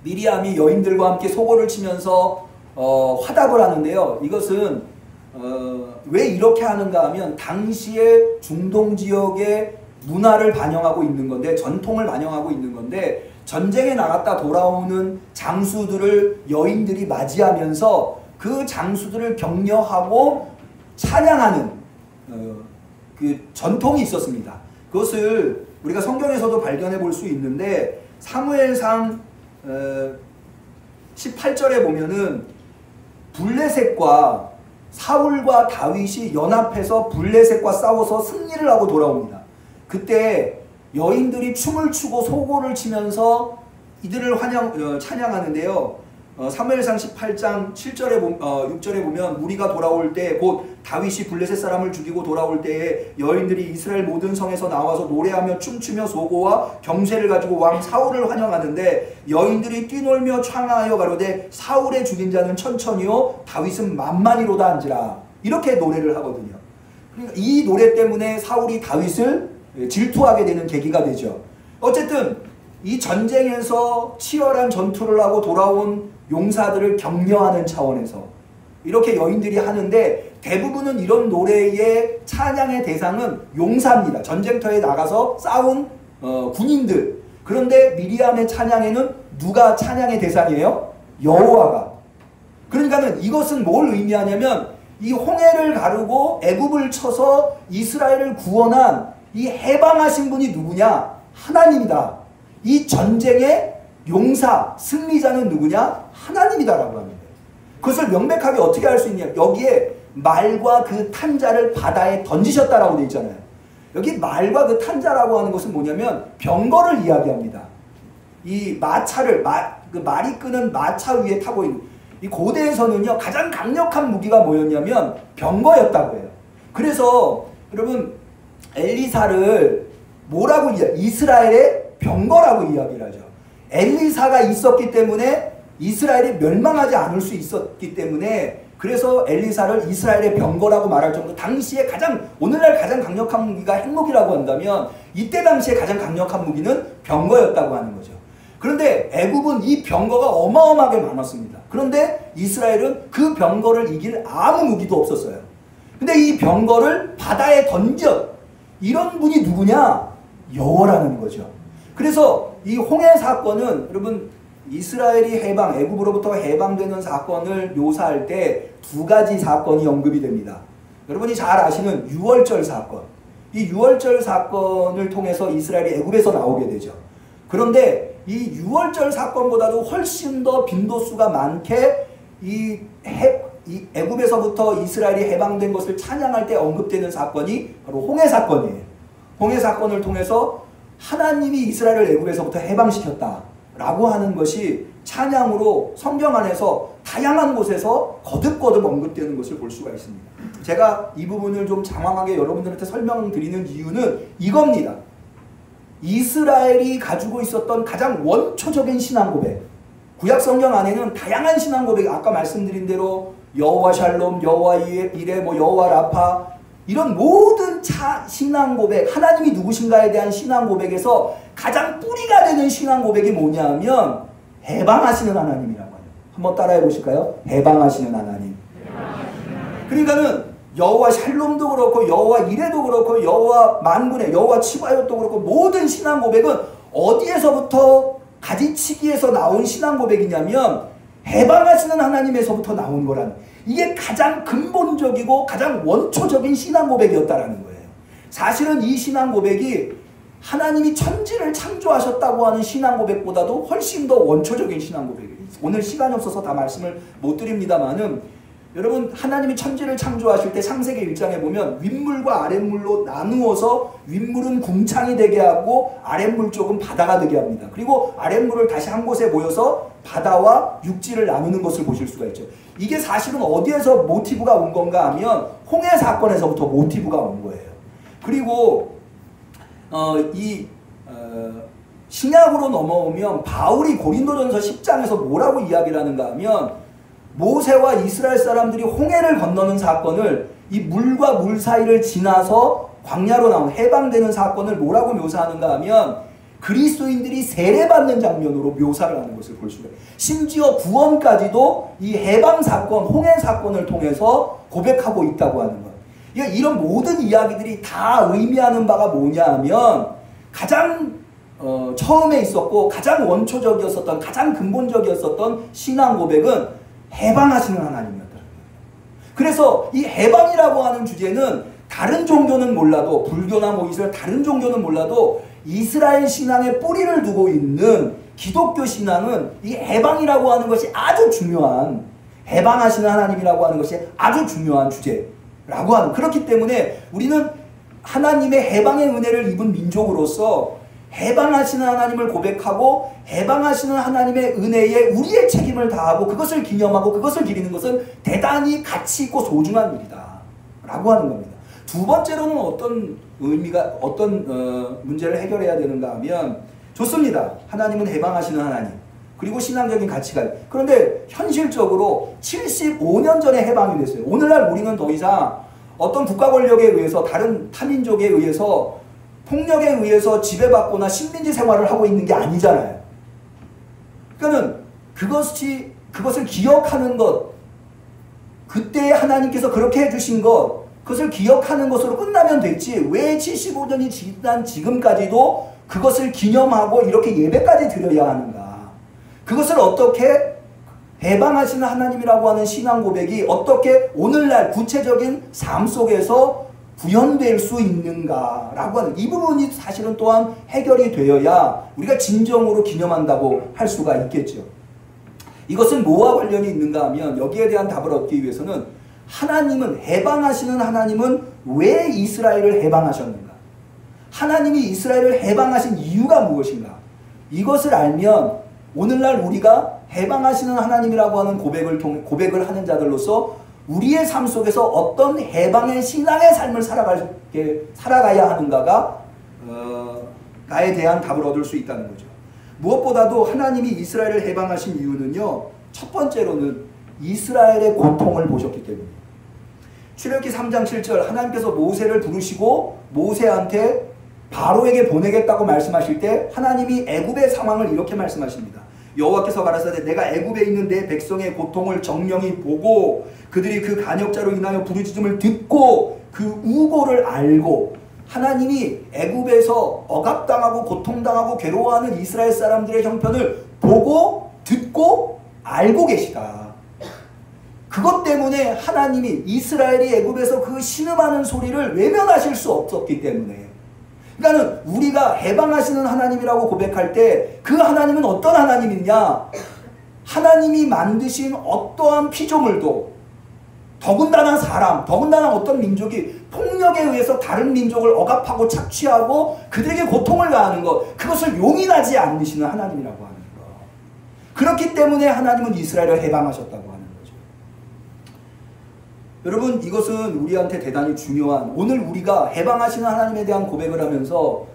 미리암이 여인들과 함께 소고를 치면서 화답을 하는데요. 이것은 왜 이렇게 하는가 하면 당시의 중동 지역의 문화를 반영하고 있는 건데, 전통을 반영하고 있는 건데, 전쟁에 나갔다 돌아오는 장수들을 여인들이 맞이하면서 그 장수들을 격려하고 찬양하는 그 전통이 있었습니다. 그것을 우리가 성경에서도 발견해 볼 수 있는데, 사무엘상 18절에 보면은 블레셋과 사울과 다윗이 연합해서 블레셋과 싸워서 승리를 하고 돌아옵니다. 그때 여인들이 춤을 추고 소고를 치면서 이들을 찬양하는데요. 사무엘상 18장 7절에 6절에 보면 무리가 돌아올 때, 곧 다윗이 블레셋 사람을 죽이고 돌아올 때에 여인들이 이스라엘 모든 성에서 나와서 노래하며 춤추며 소고와 경쇠를 가지고 왕 사울을 환영하는데, 여인들이 뛰놀며 창하여 가로되 사울의 죽인 자는 천천히요 다윗은 만만히로다 한지라. 이렇게 노래를 하거든요. 그러니까 이 노래 때문에 사울이 다윗을 질투하게 되는 계기가 되죠. 어쨌든 이 전쟁에서 치열한 전투를 하고 돌아온 용사들을 격려하는 차원에서 이렇게 여인들이 하는데, 대부분은 이런 노래의 찬양의 대상은 용사입니다. 전쟁터에 나가서 싸운 군인들. 그런데 미리암의 찬양에는 누가 찬양의 대상이에요? 여호와가. 그러니까는 이것은 뭘 의미하냐면, 이 홍해를 가르고 애굽을 쳐서 이스라엘을 구원한 이 해방하신 분이 누구냐? 하나님이다. 이 전쟁의 용사, 승리자는 누구냐? 하나님이다라고 합니다. 그것을 명백하게 어떻게 할 수 있냐? 여기에 말과 그 탄자를 바다에 던지셨다라고 되어 있잖아요. 여기 말과 그 탄자라고 하는 것은 뭐냐면 병거를 이야기합니다. 이 마차를, 그 말이 끄는 마차 위에 타고 있는, 이 고대에서는요, 가장 강력한 무기가 뭐였냐면 병거였다고 해요. 그래서 여러분, 엘리사를 뭐라고 이스라엘의 병거라고 이야기를 하죠. 엘리사가 있었기 때문에 이스라엘이 멸망하지 않을 수 있었기 때문에, 그래서 엘리사를 이스라엘의 병거라고 말할 정도, 당시에 오늘날 가장 강력한 무기가 핵무기라고 한다면 이때 당시에 가장 강력한 무기는 병거였다고 하는 거죠. 그런데 애굽은 이 병거가 어마어마하게 많았습니다. 그런데 이스라엘은 그 병거를 이길 아무 무기도 없었어요. 근데 이 병거를 바다에 던져, 이런 분이 누구냐? 여호와라는 거죠. 그래서 이 홍해 사건은 여러분, 이스라엘이 애굽으로부터 해방되는 사건을 묘사할 때 두 가지 사건이 언급이 됩니다. 여러분이 잘 아시는 유월절 사건. 이 유월절 사건을 통해서 이스라엘이 애굽에서 나오게 되죠. 그런데 이 유월절 사건보다도 훨씬 더 빈도수가 많게 이 애굽에서부터 이스라엘이 해방된 것을 찬양할 때 언급되는 사건이 바로 홍해 사건이에요. 홍해 사건을 통해서 하나님이 이스라엘을 애굽에서부터 해방시켰다라고 하는 것이 찬양으로 성경 안에서 다양한 곳에서 거듭거듭 언급되는 것을 볼 수가 있습니다. 제가 이 부분을 좀 장황하게 여러분들한테 설명드리는 이유는 이겁니다. 이스라엘이 가지고 있었던 가장 원초적인 신앙 고백. 구약 성경 안에는 다양한 신앙 고백, 아까 말씀드린 대로 여호와 샬롬, 여호와 이레, 여호와 라파, 이런 모든 신앙 고백, 하나님이 누구신가에 대한 신앙 고백에서 가장 뿌리가 되는 신앙 고백이 뭐냐 하면 해방하시는 하나님이라고 해요. 한번 따라해 보실까요? 해방하시는 하나님. 그러니까는 여호와 샬롬도 그렇고 여호와 이레도 그렇고 여호와 만군의 여호와 치바롯도 그렇고 모든 신앙 고백은 어디에서부터 가지치기에서 나온 신앙 고백이냐면 해방하시는 하나님에서부터 나온 거라는, 이게 가장 근본적이고 가장 원초적인 신앙 고백이었다라는 거예요. 사실은 이 신앙 고백이 하나님이 천지를 창조하셨다고 하는 신앙 고백보다도 훨씬 더 원초적인 신앙 고백이에요. 오늘 시간이 없어서 다 말씀을 못 드립니다만은 여러분 하나님이 천지를 창조하실 때 창세기 1장에 보면 윗물과 아랫물로 나누어서 윗물은 궁창이 되게 하고 아랫물 쪽은 바다가 되게 합니다. 그리고 아랫물을 다시 한 곳에 모여서 바다와 육지를 나누는 것을 보실 수가 있죠. 이게 사실은 어디에서 모티브가 온 건가 하면 홍해 사건에서부터 모티브가 온 거예요. 그리고 신약으로 넘어오면 바울이 고린도전서 10장에서 뭐라고 이야기를 하는가 하면 모세와 이스라엘 사람들이 홍해를 건너는 사건을 이 물과 물 사이를 지나서 광야로 나온 해방되는 사건을 뭐라고 묘사하는가 하면 그리스도인들이 세례받는 장면으로 묘사를 하는 것을 볼 수가 있어요. 심지어 구원까지도 이 해방 사건, 홍해 사건을 통해서 고백하고 있다고 하는 것. 이런 모든 이야기들이 다 의미하는 바가 뭐냐 하면 가장 처음에 있었고 가장 원초적이었었던 가장 근본적이었었던 신앙 고백은 해방하시는 하나님이었다. 그래서 이 해방이라고 하는 주제는 다른 종교는 몰라도 불교나 뭐 이스라엘 다른 종교는 몰라도 이스라엘 신앙에 뿌리를 두고 있는 기독교 신앙은 이 해방이라고 하는 것이 아주 중요한 해방하시는 하나님이라고 하는 것이 아주 중요한 주제라고 하는 그렇기 때문에 우리는 하나님의 해방의 은혜를 입은 민족으로서 해방하시는 하나님을 고백하고 해방하시는 하나님의 은혜에 우리의 책임을 다하고 그것을 기념하고 그것을 기리는 것은 대단히 가치 있고 소중한 일이다 라고 하는 겁니다. 두 번째로는 어떤 문제를 해결해야 되는가 하면 좋습니다. 하나님은 해방하시는 하나님 그리고 신앙적인 가치가 그런데 현실적으로 75년 전에 해방이 됐어요. 오늘날 우리는 더 이상 어떤 국가 권력에 의해서 다른 타민족에 의해서 폭력에 의해서 지배받거나 식민지 생활을 하고 있는 게 아니잖아요. 그러니까는 그것을 기억하는 것, 그때 하나님께서 그렇게 해주신 것, 그것을 기억하는 것으로 끝나면 됐지 왜 75년이 지난 지금까지도 그것을 기념하고 이렇게 예배까지 드려야 하는가. 그것을 어떻게 해방하시는 하나님이라고 하는 신앙 고백이 어떻게 오늘날 구체적인 삶 속에서 구현될 수 있는가라고 하는 이 부분이 사실은 또한 해결이 되어야 우리가 진정으로 기념한다고 할 수가 있겠죠. 이것은 뭐와 관련이 있는가 하면 여기에 대한 답을 얻기 위해서는 하나님은 해방하시는 하나님은 왜 이스라엘을 해방하셨는가? 하나님이 이스라엘을 해방하신 이유가 무엇인가? 이것을 알면 오늘날 우리가 해방하시는 하나님이라고 하는 고백을 하는 자들로서 우리의 삶 속에서 어떤 해방의 신앙의 삶을 살아가야 하는가가 나에 대한 답을 얻을 수 있다는 거죠. 무엇보다도 하나님이 이스라엘을 해방하신 이유는요. 첫 번째로는 이스라엘의 고통을 보셨기 때문이에요. 출애굽기 3장 7절 하나님께서 모세를 부르시고 모세한테 바로에게 보내겠다고 말씀하실 때 하나님이 애굽의 상황을 이렇게 말씀하십니다. 여호와께서 가라사대 내가 애굽에 있는 내 백성의 고통을 정령히 보고 그들이 그 간역자로 인하여 부르짖음을 듣고 그 우고를 알고 하나님이 애굽에서 억압당하고 고통당하고 괴로워하는 이스라엘 사람들의 형편을 보고 듣고 알고 계시다. 그것 때문에 하나님이 이스라엘이 애굽에서 그 신음하는 소리를 외면하실 수 없었기 때문에 그러니까 우리가 해방하시는 하나님이라고 고백할 때 그 하나님은 어떤 하나님이냐? 하나님이 만드신 어떠한 피조물도 더군다나 사람, 더군다나 어떤 민족이 폭력에 의해서 다른 민족을 억압하고 착취하고 그들에게 고통을 가하는 것 그것을 용인하지 않으시는 하나님이라고 하는 것. 그렇기 때문에 하나님은 이스라엘을 해방하셨다고 하는 거죠. 여러분 이것은 우리한테 대단히 중요한 오늘 우리가 해방하시는 하나님에 대한 고백을 하면서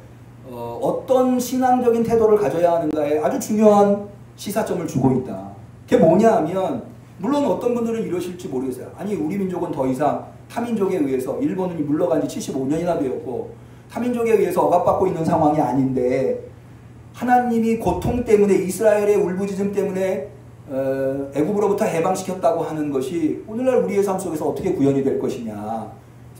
어떤 신앙적인 태도를 가져야 하는가에 아주 중요한 시사점을 주고 있다. 그게 뭐냐 하면 물론 어떤 분들은 이러실지 모르겠어요. 아니 우리 민족은 더 이상 타민족에 의해서 일본은 물러간 지 75년이나 되었고 타민족에 의해서 억압받고 있는 상황이 아닌데 하나님이 고통 때문에 이스라엘의 울부짖음 때문에 애굽으로부터 해방시켰다고 하는 것이 오늘날 우리의 삶 속에서 어떻게 구현이 될 것이냐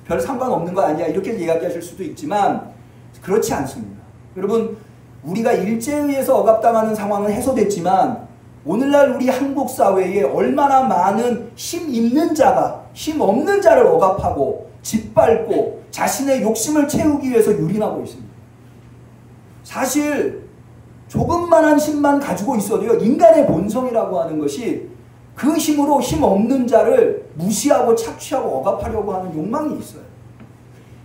별 상관없는 거 아니야 이렇게 이야기하실 수도 있지만 그렇지 않습니다. 여러분 우리가 일제에 의해서 억압당하는 상황은 해소됐지만 오늘날 우리 한국 사회에 얼마나 많은 힘 있는 자가 힘 없는 자를 억압하고 짓밟고 자신의 욕심을 채우기 위해서 유린하고 있습니다. 사실 조금만한 힘만 가지고 있어도요, 인간의 본성이라고 하는 것이 그 힘으로 힘 없는 자를 무시하고 착취하고 억압하려고 하는 욕망이 있어요.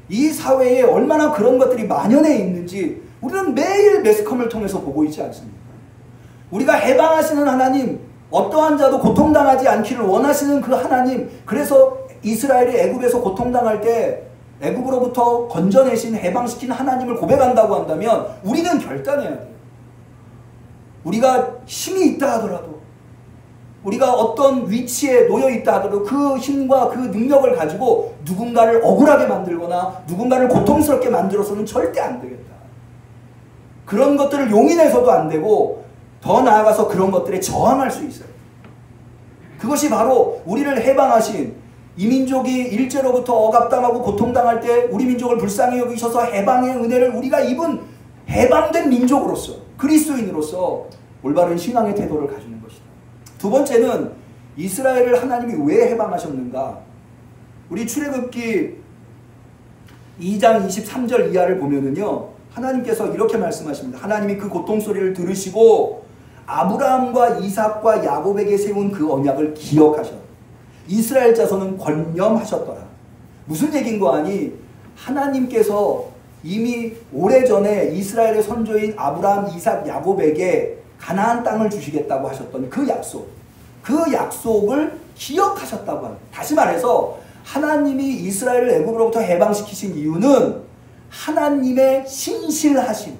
이 사회에 얼마나 그런 것들이 만연해 있는지 우리는 매일 매스컴을 통해서 보고 있지 않습니까? 우리가 해방하시는 하나님, 어떠한 자도 고통당하지 않기를 원하시는 그 하나님, 그래서 이스라엘이 애굽에서 고통당할 때 애굽으로부터 건져내신 해방시킨 하나님을 고백한다고 한다면 우리는 결단해야 돼요. 우리가 힘이 있다 하더라도, 우리가 어떤 위치에 놓여 있다 하더라도 그 힘과 그 능력을 가지고 누군가를 억울하게 만들거나 누군가를 고통스럽게 만들어서는 절대 안 되겠다. 그런 것들을 용인해서도 안 되고 더 나아가서 그런 것들에 저항할 수 있어요. 그것이 바로 우리를 해방하신, 이 민족이 일제로부터 억압당하고 고통당할 때 우리 민족을 불쌍히 여기셔서 해방의 은혜를 우리가 입은 해방된 민족으로서, 그리스도인으로서 올바른 신앙의 태도를 가지는 것이다. 두 번째는 이스라엘을 하나님이 왜 해방하셨는가? 우리 출애굽기 2장 23절 이하를 보면은요, 하나님께서 이렇게 말씀하십니다. 하나님이 그 고통 소리를 들으시고 아브라함과 이삭과 야곱에게 세운 그 언약을 기억하셨다. 이스라엘 자손은 권념하셨더라. 무슨 얘기인 거 아니? 하나님께서 이미 오래전에 이스라엘의 선조인 아브라함, 이삭, 야곱에게 가나안 땅을 주시겠다고 하셨던 그 약속, 그 약속을 기억하셨다고 합니다. 다시 말해서 하나님이 이스라엘을 애굽으로부터 해방시키신 이유는 하나님의 신실하심,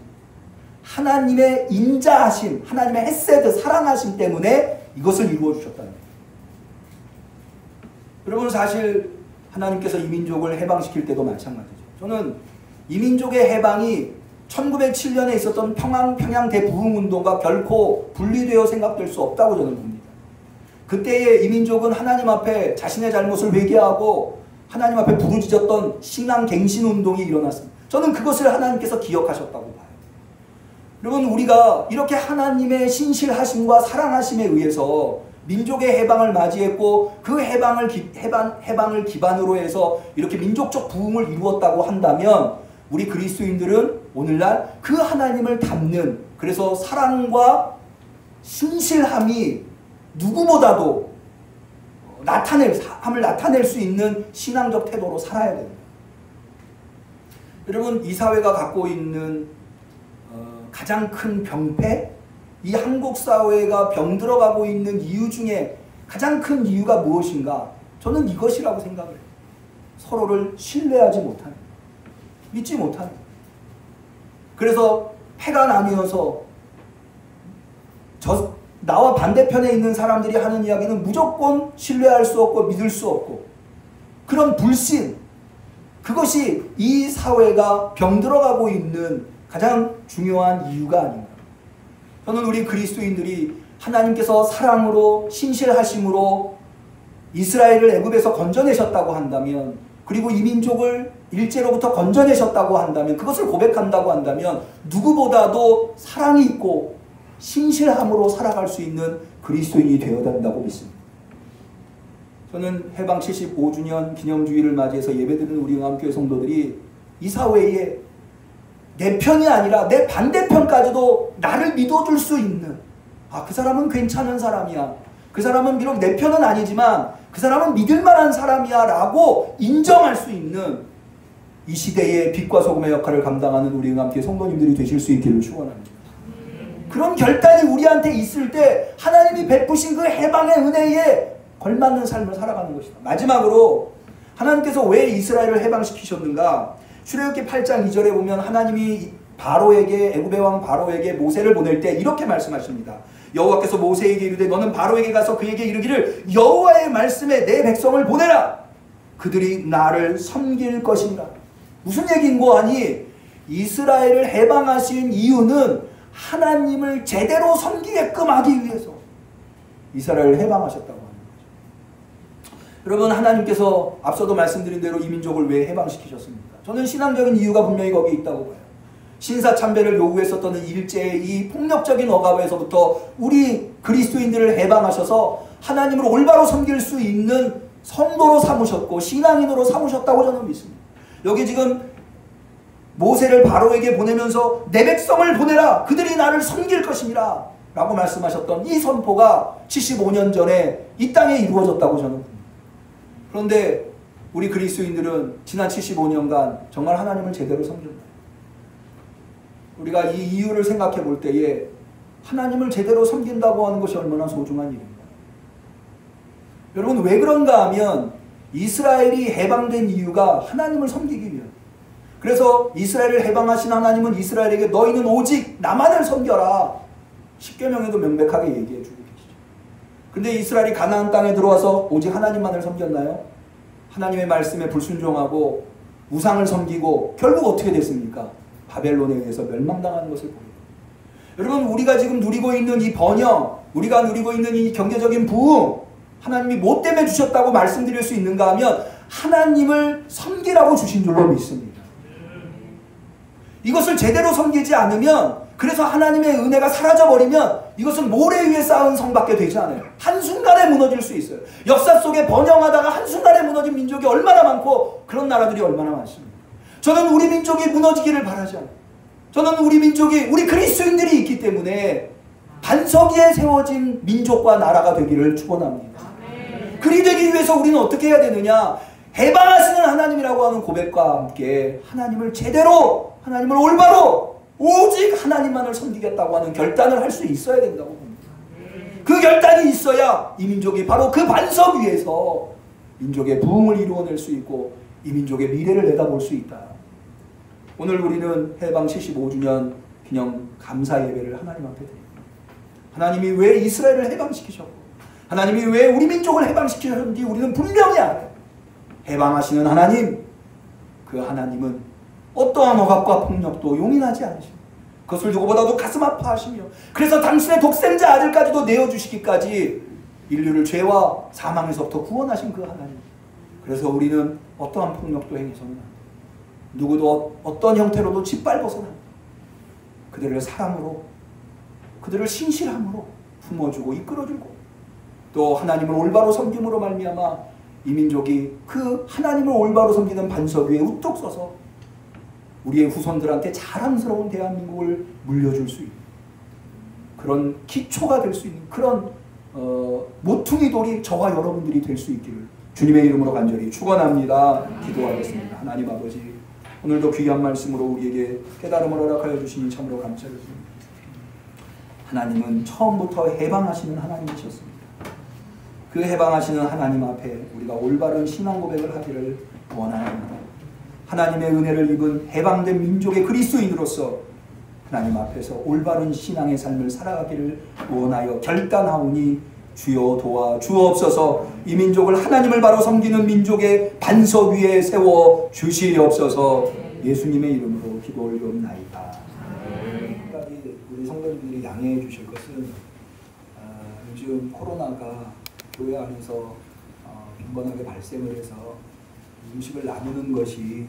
하나님의 인자하심, 하나님의 헤세드, 사랑하심 때문에 이것을 이루어 주셨다는 거예요. 여러분, 사실 하나님께서 이 민족을 해방시킬 때도 마찬가지죠. 저는 이 민족의 해방이 1907년에 있었던 평양 대부흥운동과 결코 분리되어 생각될 수 없다고 저는 봅니다. 그때의 이 민족은 하나님 앞에 자신의 잘못을 회개하고 하나님 앞에 부르짖었던 신앙갱신운동이 일어났습니다. 저는 그것을 하나님께서 기억하셨다고 봐요. 여러분, 우리가 이렇게 하나님의 신실하심과 사랑하심에 의해서 민족의 해방을 맞이했고 그 해방을 기반으로 해서 이렇게 민족적 부흥을 이루었다고 한다면 우리 그리스도인들은 오늘날 그 하나님을 닮는, 그래서 사랑과 신실함이 누구보다도 나타낼 수 있는 신앙적 태도로 살아야 됩니다. 여러분, 이 사회가 갖고 있는 가장 큰 병폐, 이 한국 사회가 병들어가고 있는 이유 중에 가장 큰 이유가 무엇인가? 저는 이것이라고 생각을 해요. 서로를 신뢰하지 못하는, 믿지 못하는. 그래서 패가 나뉘어서 나와 반대편에 있는 사람들이 하는 이야기는 무조건 신뢰할 수 없고 믿을 수 없고 그런 불신, 그것이 이 사회가 병들어가고 있는 가장 중요한 이유가 아닌가. 저는 우리 그리스도인들이 하나님께서 사랑으로 신실하심으로 이스라엘을 애굽에서 건져내셨다고 한다면, 그리고 이 민족을 일제로부터 건져내셨다고 한다면, 그것을 고백한다고 한다면 누구보다도 사랑이 있고 신실함으로 살아갈 수 있는 그리스도인이 되어야 한다고 믿습니다. 저는 해방 75주년 기념주의를 맞이해서 예배드리는 우리 응암교회 성도들이 이 사회에 내 편이 아니라 내 반대편까지도 나를 믿어줄 수 있는, 그 사람은 괜찮은 사람이야, 그 사람은 비록 내 편은 아니지만 그 사람은 믿을 만한 사람이야 라고 인정할 수 있는 이 시대의 빛과 소금의 역할을 감당하는 우리 응암교회 성도님들이 되실 수 있기를 축원합니다. 그런 결단이 우리한테 있을 때 하나님이 베푸신 그 해방의 은혜에 걸맞는 삶을 살아가는 것이다. 마지막으로 하나님께서 왜 이스라엘을 해방시키셨는가? 출애굽기 8장 2절에 보면 하나님이 바로에게, 애굽의 왕 바로에게 모세를 보낼 때 이렇게 말씀하십니다. 여호와께서 모세에게 이르되 너는 바로에게 가서 그에게 이르기를 여호와의 말씀에 내 백성을 보내라. 그들이 나를 섬길 것이니라. 무슨 얘기인 거 아니? 이스라엘을 해방하신 이유는 하나님을 제대로 섬기게끔 하기 위해서 이스라엘을 해방하셨다고 합니다. 여러분, 하나님께서 앞서도 말씀드린 대로 이 민족을 왜 해방시키셨습니까? 저는 신앙적인 이유가 분명히 거기에 있다고 봐요. 신사참배를 요구했었던 일제의 이 폭력적인 억압에서부터 우리 그리스도인들을 해방하셔서 하나님을 올바로 섬길 수 있는 성도로 삼으셨고 신앙인으로 삼으셨다고 저는 믿습니다. 여기 지금 모세를 바로에게 보내면서 내 백성을 보내라. 그들이 나를 섬길 것이니라 라고 말씀하셨던 이 선포가 75년 전에 이 땅에 이루어졌다고 저는 봅니다. 그런데 우리 그리스도인들은 지난 75년간 정말 하나님을 제대로 섬겼나요? 우리가 이 이유를 생각해 볼 때에 하나님을 제대로 섬긴다고 하는 것이 얼마나 소중한 일인가. 여러분, 왜 그런가 하면 이스라엘이 해방된 이유가 하나님을 섬기기 위한. 그래서 이스라엘을 해방하신 하나님은 이스라엘에게 너희는 오직 나만을 섬겨라. 십계명에도 명백하게 얘기해 주고 계시죠. 근데 이스라엘이 가나안 땅에 들어와서 오직 하나님만을 섬겼나요? 하나님의 말씀에 불순종하고 우상을 섬기고 결국 어떻게 됐습니까? 바벨론에 의해서 멸망당하는 것을 보입니다. 여러분, 우리가 지금 누리고 있는 이 번영, 우리가 누리고 있는 이 경제적인 부흥, 하나님이 뭐 때문에 주셨다고 말씀드릴 수 있는가 하면 하나님을 섬기라고 주신 줄로 믿습니다. 이것을 제대로 섬기지 않으면, 그래서 하나님의 은혜가 사라져버리면 이것은 모래 위에 쌓은 성밖에 되지 않아요. 한순간에 무너질 수 있어요. 역사 속에 번영하다가 한순간에 무너진 민족이 얼마나 많고 그런 나라들이 얼마나 많습니다. 저는 우리 민족이 무너지기를 바라지 않아요. 저는 우리 민족이, 우리 그리스도인들이 있기 때문에 반석 위에 세워진 민족과 나라가 되기를 축원합니다. 그리 되기 위해서 우리는 어떻게 해야 되느냐? 해방하시는 하나님이라고 하는 고백과 함께 하나님을 제대로, 하나님을 올바로 오직 하나님만을 섬기겠다고 하는 결단을 할 수 있어야 된다고 봅니다. 그 결단이 있어야 이 민족이 바로 그 반석 위에서 민족의 부흥을 이루어낼 수 있고 이 민족의 미래를 내다볼 수 있다. 오늘 우리는 해방 75주년 기념 감사 예배를 하나님 앞에 드립니다. 하나님이 왜 이스라엘을 해방시키셨고 하나님이 왜 우리 민족을 해방시키셨는지 우리는 분명히 알아요. 해방하시는 하나님, 그 하나님은 어떠한 억압과 폭력도 용인하지 않으십니다. 그것을 누구보다도 가슴 아파하시며 그래서 당신의 독생자 아들까지도 내어주시기까지 인류를 죄와 사망에서부터 구원하신 그 하나님. 그래서 우리는 어떠한 폭력도 행해서는 안 돼요. 누구도 어떤 형태로도 짓밟아서는 안 돼요. 그들을 사랑으로, 그들을 신실함으로 품어주고 이끌어주고 또 하나님을 올바로 섬김으로 말미암아 이 민족이 그 하나님을 올바로 섬기는 반석 위에 우뚝 서서 우리의 후손들한테 자랑스러운 대한민국을 물려줄 수 있는 그런 기초가 될 수 있는 그런 모퉁이 돌이 저와 여러분들이 될 수 있기를 주님의 이름으로 간절히 축원합니다. 기도하겠습니다. 하나님 아버지, 오늘도 귀한 말씀으로 우리에게 깨달음을 허락하여 주시니 참으로 감사드립니다. 하나님은 처음부터 해방하시는 하나님이셨습니다. 그 해방하시는 하나님 앞에 우리가 올바른 신앙 고백을 하기를 원합니다. 하나님의 은혜를 입은 해방된 민족의 그리스도인으로서 하나님 앞에서 올바른 신앙의 삶을 살아가기를 원하여 결단하오니 주여 도와 주옵소서. 이 민족을 하나님을 바로 섬기는 민족의 반석 위에 세워 주시옵소서. 예수님의 이름으로 기도 올리옵나이다. 우리 성도님들이 양해해 주실 것은 요즘 코로나가 교회 안에서 빈번하게 발생을 해서 음식을 나누는 것이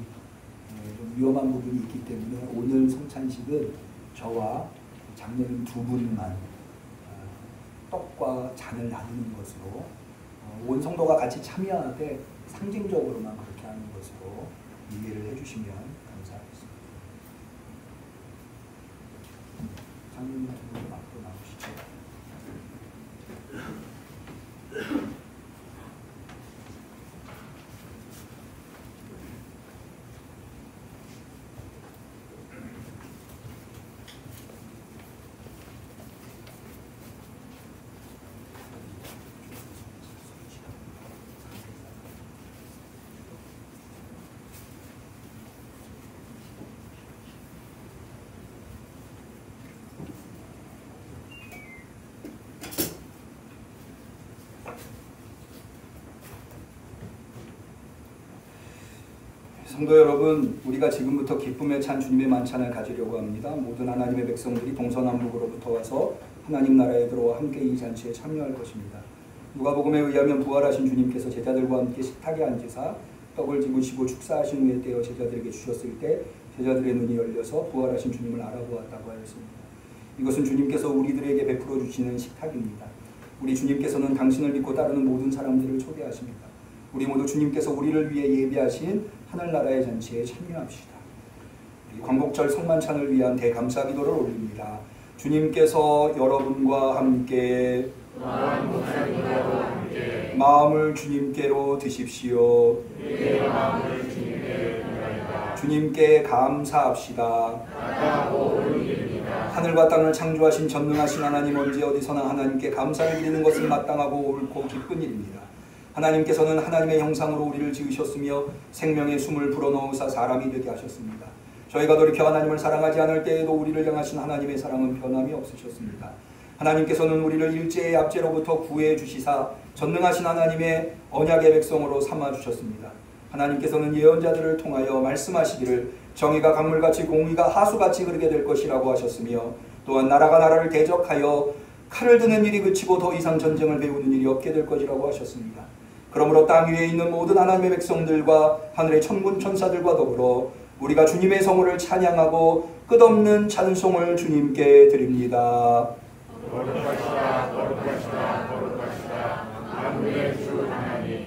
좀 위험한 부분이 있기 때문에 오늘 성찬식은 저와 장로님 두 분만 떡과 잔을 나누는 것으로 온 성도가 같이 참여하되 상징적으로만 그렇게 하는 것으로 이해를 해주시면 감사하겠습니다. 장로님 앞으로 나오시죠. 성도 여러분, 우리가 지금부터 기쁨에 찬 주님의 만찬을 가지려고 합니다. 모든 하나님의 백성들이 동서남북으로부터 와서 하나님 나라에 들어와 함께 이 잔치에 참여할 것입니다. 누가복음에 의하면 부활하신 주님께서 제자들과 함께 식탁에 앉으사 떡을 집으시고 축사하신 후에 떼어 제자들에게 주셨을 때 제자들의 눈이 열려서 부활하신 주님을 알아보았다고 하였습니다. 이것은 주님께서 우리들에게 베풀어 주시는 식탁입니다. 우리 주님께서는 당신을 믿고 따르는 모든 사람들을 초대하십니다. 우리 모두 주님께서 우리를 위해 예비하신 하늘나라의 잔치에 참여합시다. 우리 광복절 성만찬을 위한 대감사 기도를 올립니다. 주님께서 여러분과 함께 마음을 주님께로 드십시오. 주님께 감사합시다. 하늘과 땅을 창조하신 전능하신 하나님, 언제 어디서나 하나님께 감사를 드리는 것은 마땅하고 옳고 기쁜 일입니다. 하나님께서는 하나님의 형상으로 우리를 지으셨으며 생명의 숨을 불어넣으사 사람이 되게 하셨습니다. 저희가 돌이켜 하나님을 사랑하지 않을 때에도 우리를 향하신 하나님의 사랑은 변함이 없으셨습니다. 하나님께서는 우리를 일제의 압제로부터 구해 주시사 전능하신 하나님의 언약의 백성으로 삼아 주셨습니다. 하나님께서는 예언자들을 통하여 말씀하시기를 정의가 강물같이 공의가 하수같이 흐르게 될 것이라고 하셨으며, 또한 나라가 나라를 대적하여 칼을 드는 일이 그치고 더 이상 전쟁을 배우는 일이 없게 될 것이라고 하셨습니다. 그러므로 땅 위에 있는 모든 하나님의 백성들과 하늘의 천군 천사들과 더불어 우리가 주님의 성호를 찬양하고 끝없는 찬송을 주님께 드립니다. 거룩하시다, 거룩하시다, 거룩하시다. 만군의 주 하나님,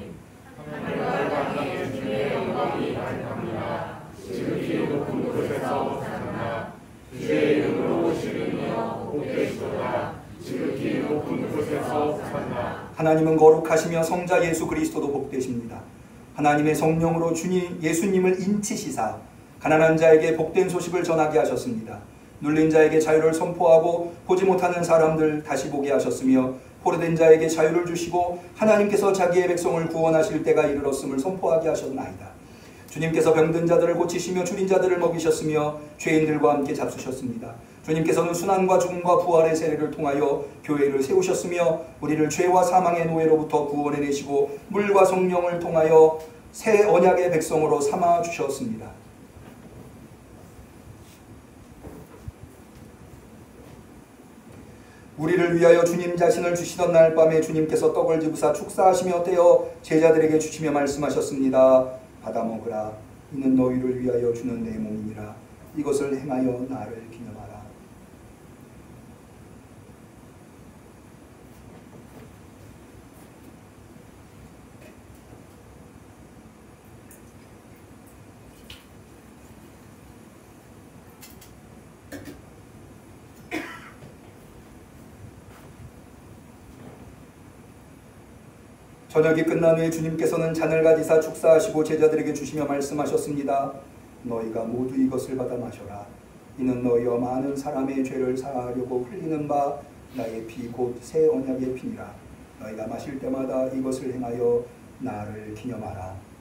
하늘과 땅에 주의 영광이 가득합니다. 지극히 높은 곳에서 오사나, 주의 이름으로 오시리며 복되시도다. 지극히 높은 곳에서 오사나. 하나님은 거룩하시며 성자 예수 그리스도도 복되십니다. 하나님의 성령으로 주님 예수님을 인치시사 가난한 자에게 복된 소식을 전하게 하셨습니다. 눌린 자에게 자유를 선포하고 보지 못하는 사람들 다시 보게 하셨으며, 포로된 자에게 자유를 주시고 하나님께서 자기의 백성을 구원하실 때가 이르렀음을 선포하게 하셨나이다. 주님께서 병든 자들을 고치시며 줄인 자들을 먹이셨으며 죄인들과 함께 잡수셨습니다. 주님께서는 순환과 죽음과 부활의 세례를 통하여 교회를 세우셨으며 우리를 죄와 사망의 노예로부터 구원해내시고 물과 성령을 통하여 새 언약의 백성으로 삼아 주셨습니다. 우리를 위하여 주님 자신을 주시던 날 밤에 주님께서 떡을 집으사 축사하시며 떼어 제자들에게 주시며 말씀하셨습니다. 받아 먹으라. 이는 너희를 위하여 주는 내 몸이니라. 이것을 행하여 나를 기념하라. 저녁이 끝난 후에 주님께서는 잔을 가지사 축사하시고 제자들에게 주시며 말씀하셨습니다. 너희가 모두 이것을 받아 마셔라. 이는 너희와 많은 사람의 죄를 사하려고 흘리는 바 나의 피 곧 새 언약의 피니라. 너희가 마실 때마다 이것을 행하여 나를 기념하라.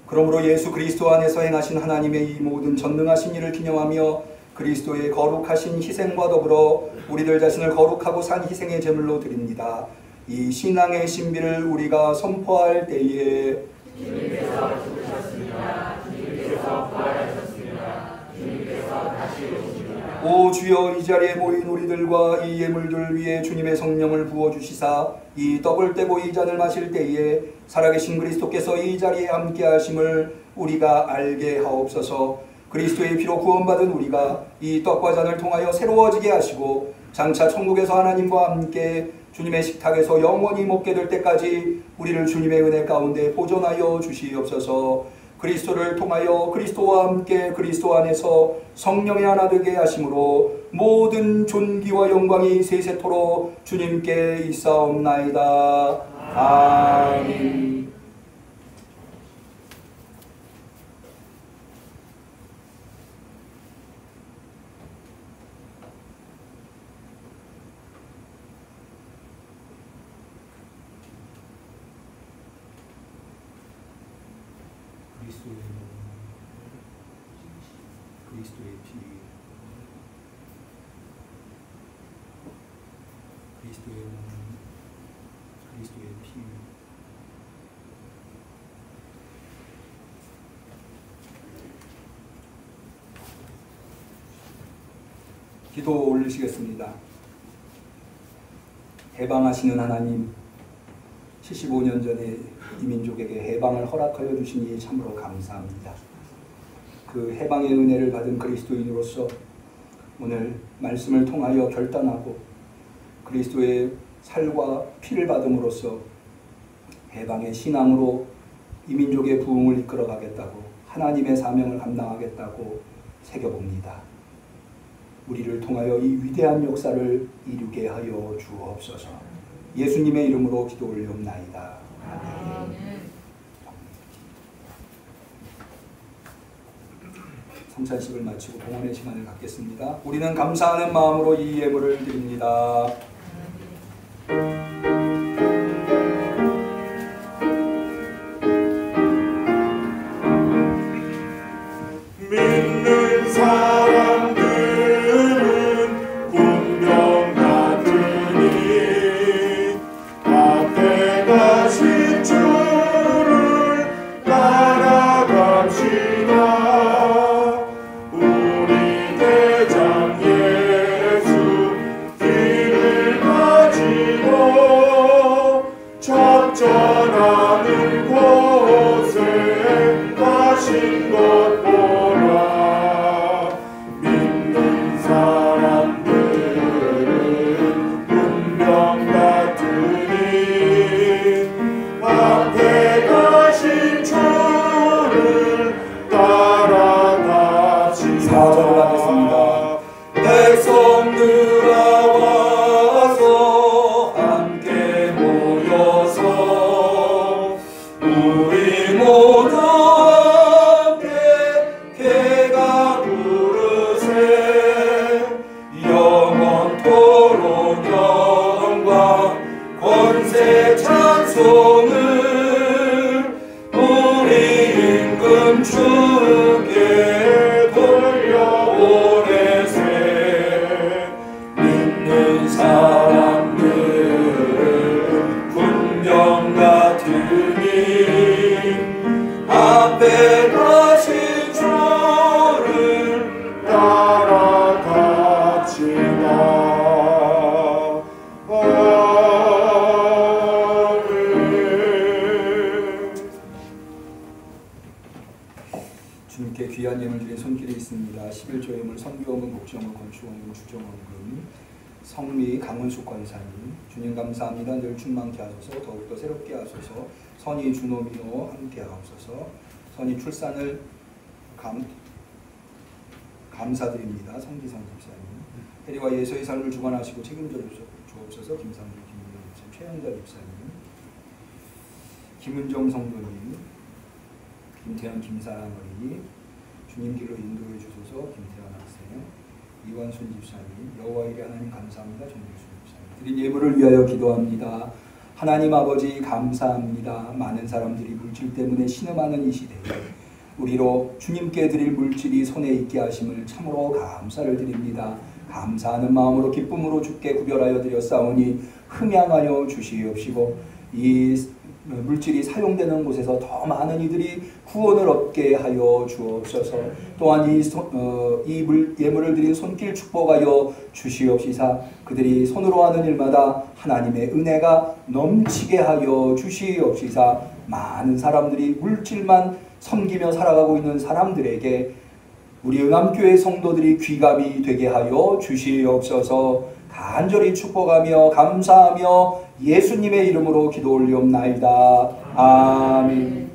그러므로 예수 그리스도 안에서 행하신 하나님의 이 모든 전능하신 일을 기념하며 그리스도의 거룩하신 희생과 더불어 우리들 자신을 거룩하고 산 희생의 제물로 드립니다. 이 신앙의 신비를 우리가 선포할 때에 주님께서 죽으셨습니다. 주님께서 부활하셨습니다. 주님께서 다시 오십니다. 오 주여, 이 자리에 모인 우리들과 이 예물들 위에 주님의 성령을 부어주시사 이 떡을 떼고 이 잔을 마실 때에 살아계신 그리스도께서 이 자리에 함께 하심을 우리가 알게 하옵소서. 그리스도의 피로 구원받은 우리가 이 떡과 잔을 통하여 새로워지게 하시고 장차 천국에서 하나님과 함께 주님의 식탁에서 영원히 먹게 될 때까지 우리를 주님의 은혜 가운데 보존하여 주시옵소서. 그리스도를 통하여 그리스도와 함께 그리스도 안에서 성령의 하나 되게 하심으로 모든 존귀와 영광이 세세토록 주님께 있사옵나이다. 아멘. 그리스도의 피, 그리스도의 몸, 그리스도의 피. 기도 올리시겠습니다. 해방하시는 하나님, 75년 전에 이 민족에게 해방을 허락하여 주시니 참으로 감사합니다. 그 해방의 은혜를 받은 그리스도인으로서 오늘 말씀을 통하여 결단하고 그리스도의 살과 피를 받음으로써 해방의 신앙으로 이민족의 부흥을 이끌어가겠다고 하나님의 사명을 감당하겠다고 새겨봅니다. 우리를 통하여 이 위대한 역사를 이루게 하여 주옵소서. 예수님의 이름으로 기도 올리옵나이다. 아멘. 성찬식을 마치고 봉헌의 시간을 갖겠습니다. 우리는 감사하는 마음으로 이 예물을 드립니다. 믿는 사람들은 운명 같으니 앞에 가신 주를 따라갑시다. 우리 대장 예수 길을 가지고 적절하는 곳에 가신 것 주님께 귀한 예물 드린 손길이 있습니다. 11조 예물, 선교원금, 목지원금, 건축원금, 주정원금, 성미, 강원숙 권사님, 주님 감사합니다. 늘 충만케 하소서, 더욱더 새롭게 하소서, 선희, 준호, 민호 함께 하옵소서. 선희 출산을 감사드립니다. 성기성 집사님, 혜리와 예서의 삶을 주관하시고 책임져 주옵소서. 김상주, 김민호 집사님, 최영자 집사님, 김은정 성도님, 김태현, 김사랑 어린이, 주님 길로 인도해 주소서. 김태현 학생, 이완순 집사님, 여호와 이레 하나님 감사합니다. 정길순 집사님, 드린 예물을 위하여 기도합니다. 하나님 아버지 감사합니다. 많은 사람들이 물질 때문에 신음하는 이 시대에 우리로 주님께 드릴 물질이 손에 있게 하심을 참으로 감사를 드립니다. 감사하는 마음으로 기쁨으로 주께 구별하여 드렸사오니 흠양하여 주시옵시고 이 물질이 사용되는 곳에서 더 많은 이들이 구원을 얻게 하여 주옵소서. 또한 이 예물을 드린 손길 축복하여 주시옵시사 그들이 손으로 하는 일마다 하나님의 은혜가 넘치게 하여 주시옵시사. 많은 사람들이 물질만 섬기며 살아가고 있는 사람들에게 우리 응암교회 성도들이 귀감이 되게 하여 주시옵소서. 간절히 축복하며 감사하며 예수님의 이름으로 기도 올리옵나이다. 아멘.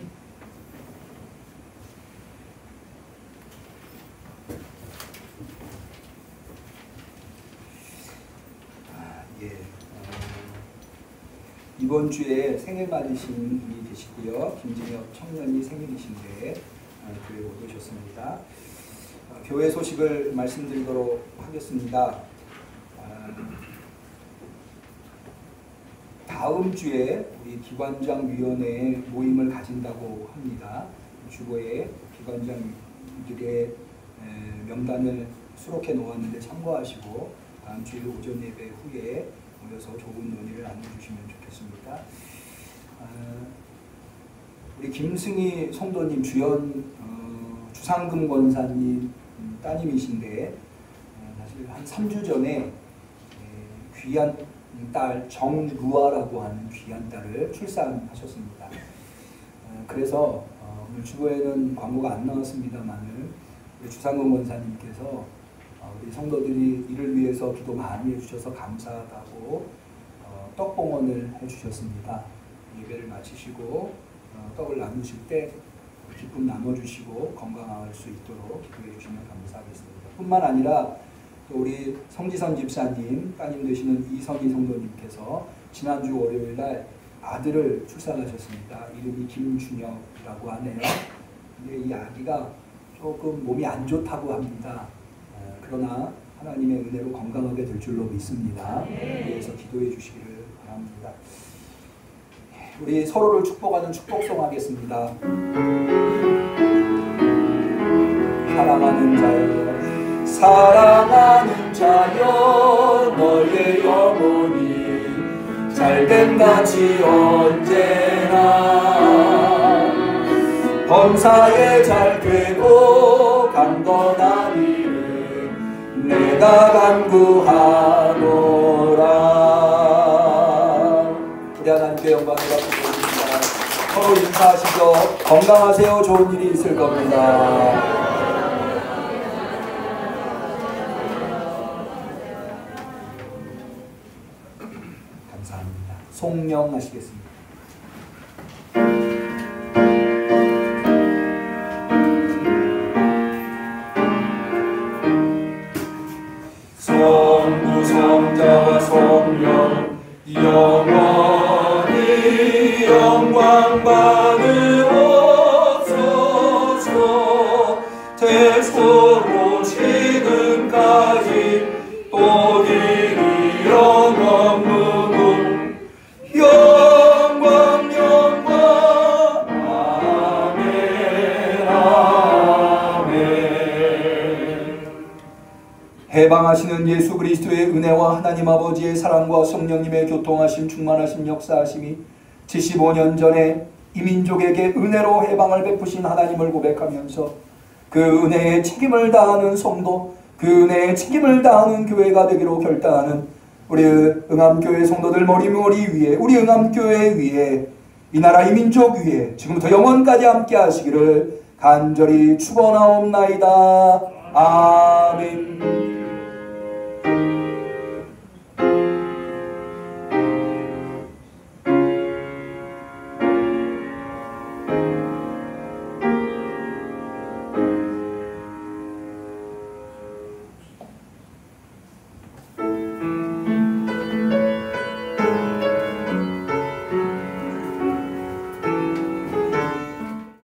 이번 주에 생일 맞으신 분이 계시고요. 김진혁 청년이 생일이신데 교회에 못 오셨습니다. 교회 소식을 말씀드리도록 하겠습니다. 다음 주에 우리 기관장위원회 모임을 가진다고 합니다. 주보에 기관장들의 명단을 수록해 놓았는데 참고하시고 다음 주일 오전 예배 후에 모여서 좋은 논의를 나눠주시면 좋겠습니다. 우리 김승희 성도님 주연 주상금 권사님 따님이신데 사실 한 3주 전에 귀한 딸 정루아라고 하는 귀한 딸을 출산하셨습니다. 그래서 오늘 주보에는 광고가 안 나왔습니다만은 주상금 권사님께서 우리 성도들이 이를 위해서 기도 많이 해주셔서 감사하다고 떡봉헌을 해주셨습니다. 예배를 마치시고 떡을 나누실 때 기쁨 나눠주시고 건강할 수 있도록 기도해 주시면 감사하겠습니다. 뿐만 아니라 또 우리 성지선 집사님, 따님 되시는 이선희 성도님께서 지난주 월요일날 아들을 출산하셨습니다. 이름이 김준혁이라고 하네요. 근데 이 아기가 조금 몸이 안 좋다고 합니다. 그러나 하나님의 은혜로 건강하게 될 줄로 믿습니다. 위해서 기도해 주시기를 바랍니다. 우리 서로를 축복하는 축복송 하겠습니다. 사랑하는 자여, 사랑하는 자여, 너의 영혼이 잘됨같이 언제나 범사에 잘 되고 강건한 일을 내가 간구하노라. 우리 하나님께 영광을 받겠습니다. 서로 인사하시죠. 건강하세요. 좋은 일이 있을 겁니다. 감사합니다. 송영 하시겠습니다. 성부 성자와 성령 영원히 영광 받으옵소서. 태초로 지금까지 또 이리 영원무궁 영광 영광 아멘 아멘. 해방하시는 예수 그리스도의 은혜와 하나님 아버지의 사랑과 성령님의 교통하심 충만하심 역사하심이 75년 전에 이 민족에게 은혜로 해방을 베푸신 하나님을 고백하면서 그 은혜에 책임을 다하는 성도, 그 은혜에 책임을 다하는 교회가 되기로 결단하는 우리 응암교회 성도들 머리머리 위에, 우리 응암교회 위에, 이 나라 이 민족 위에 지금부터 영원까지 함께 하시기를 간절히 축원하옵나이다. 아멘.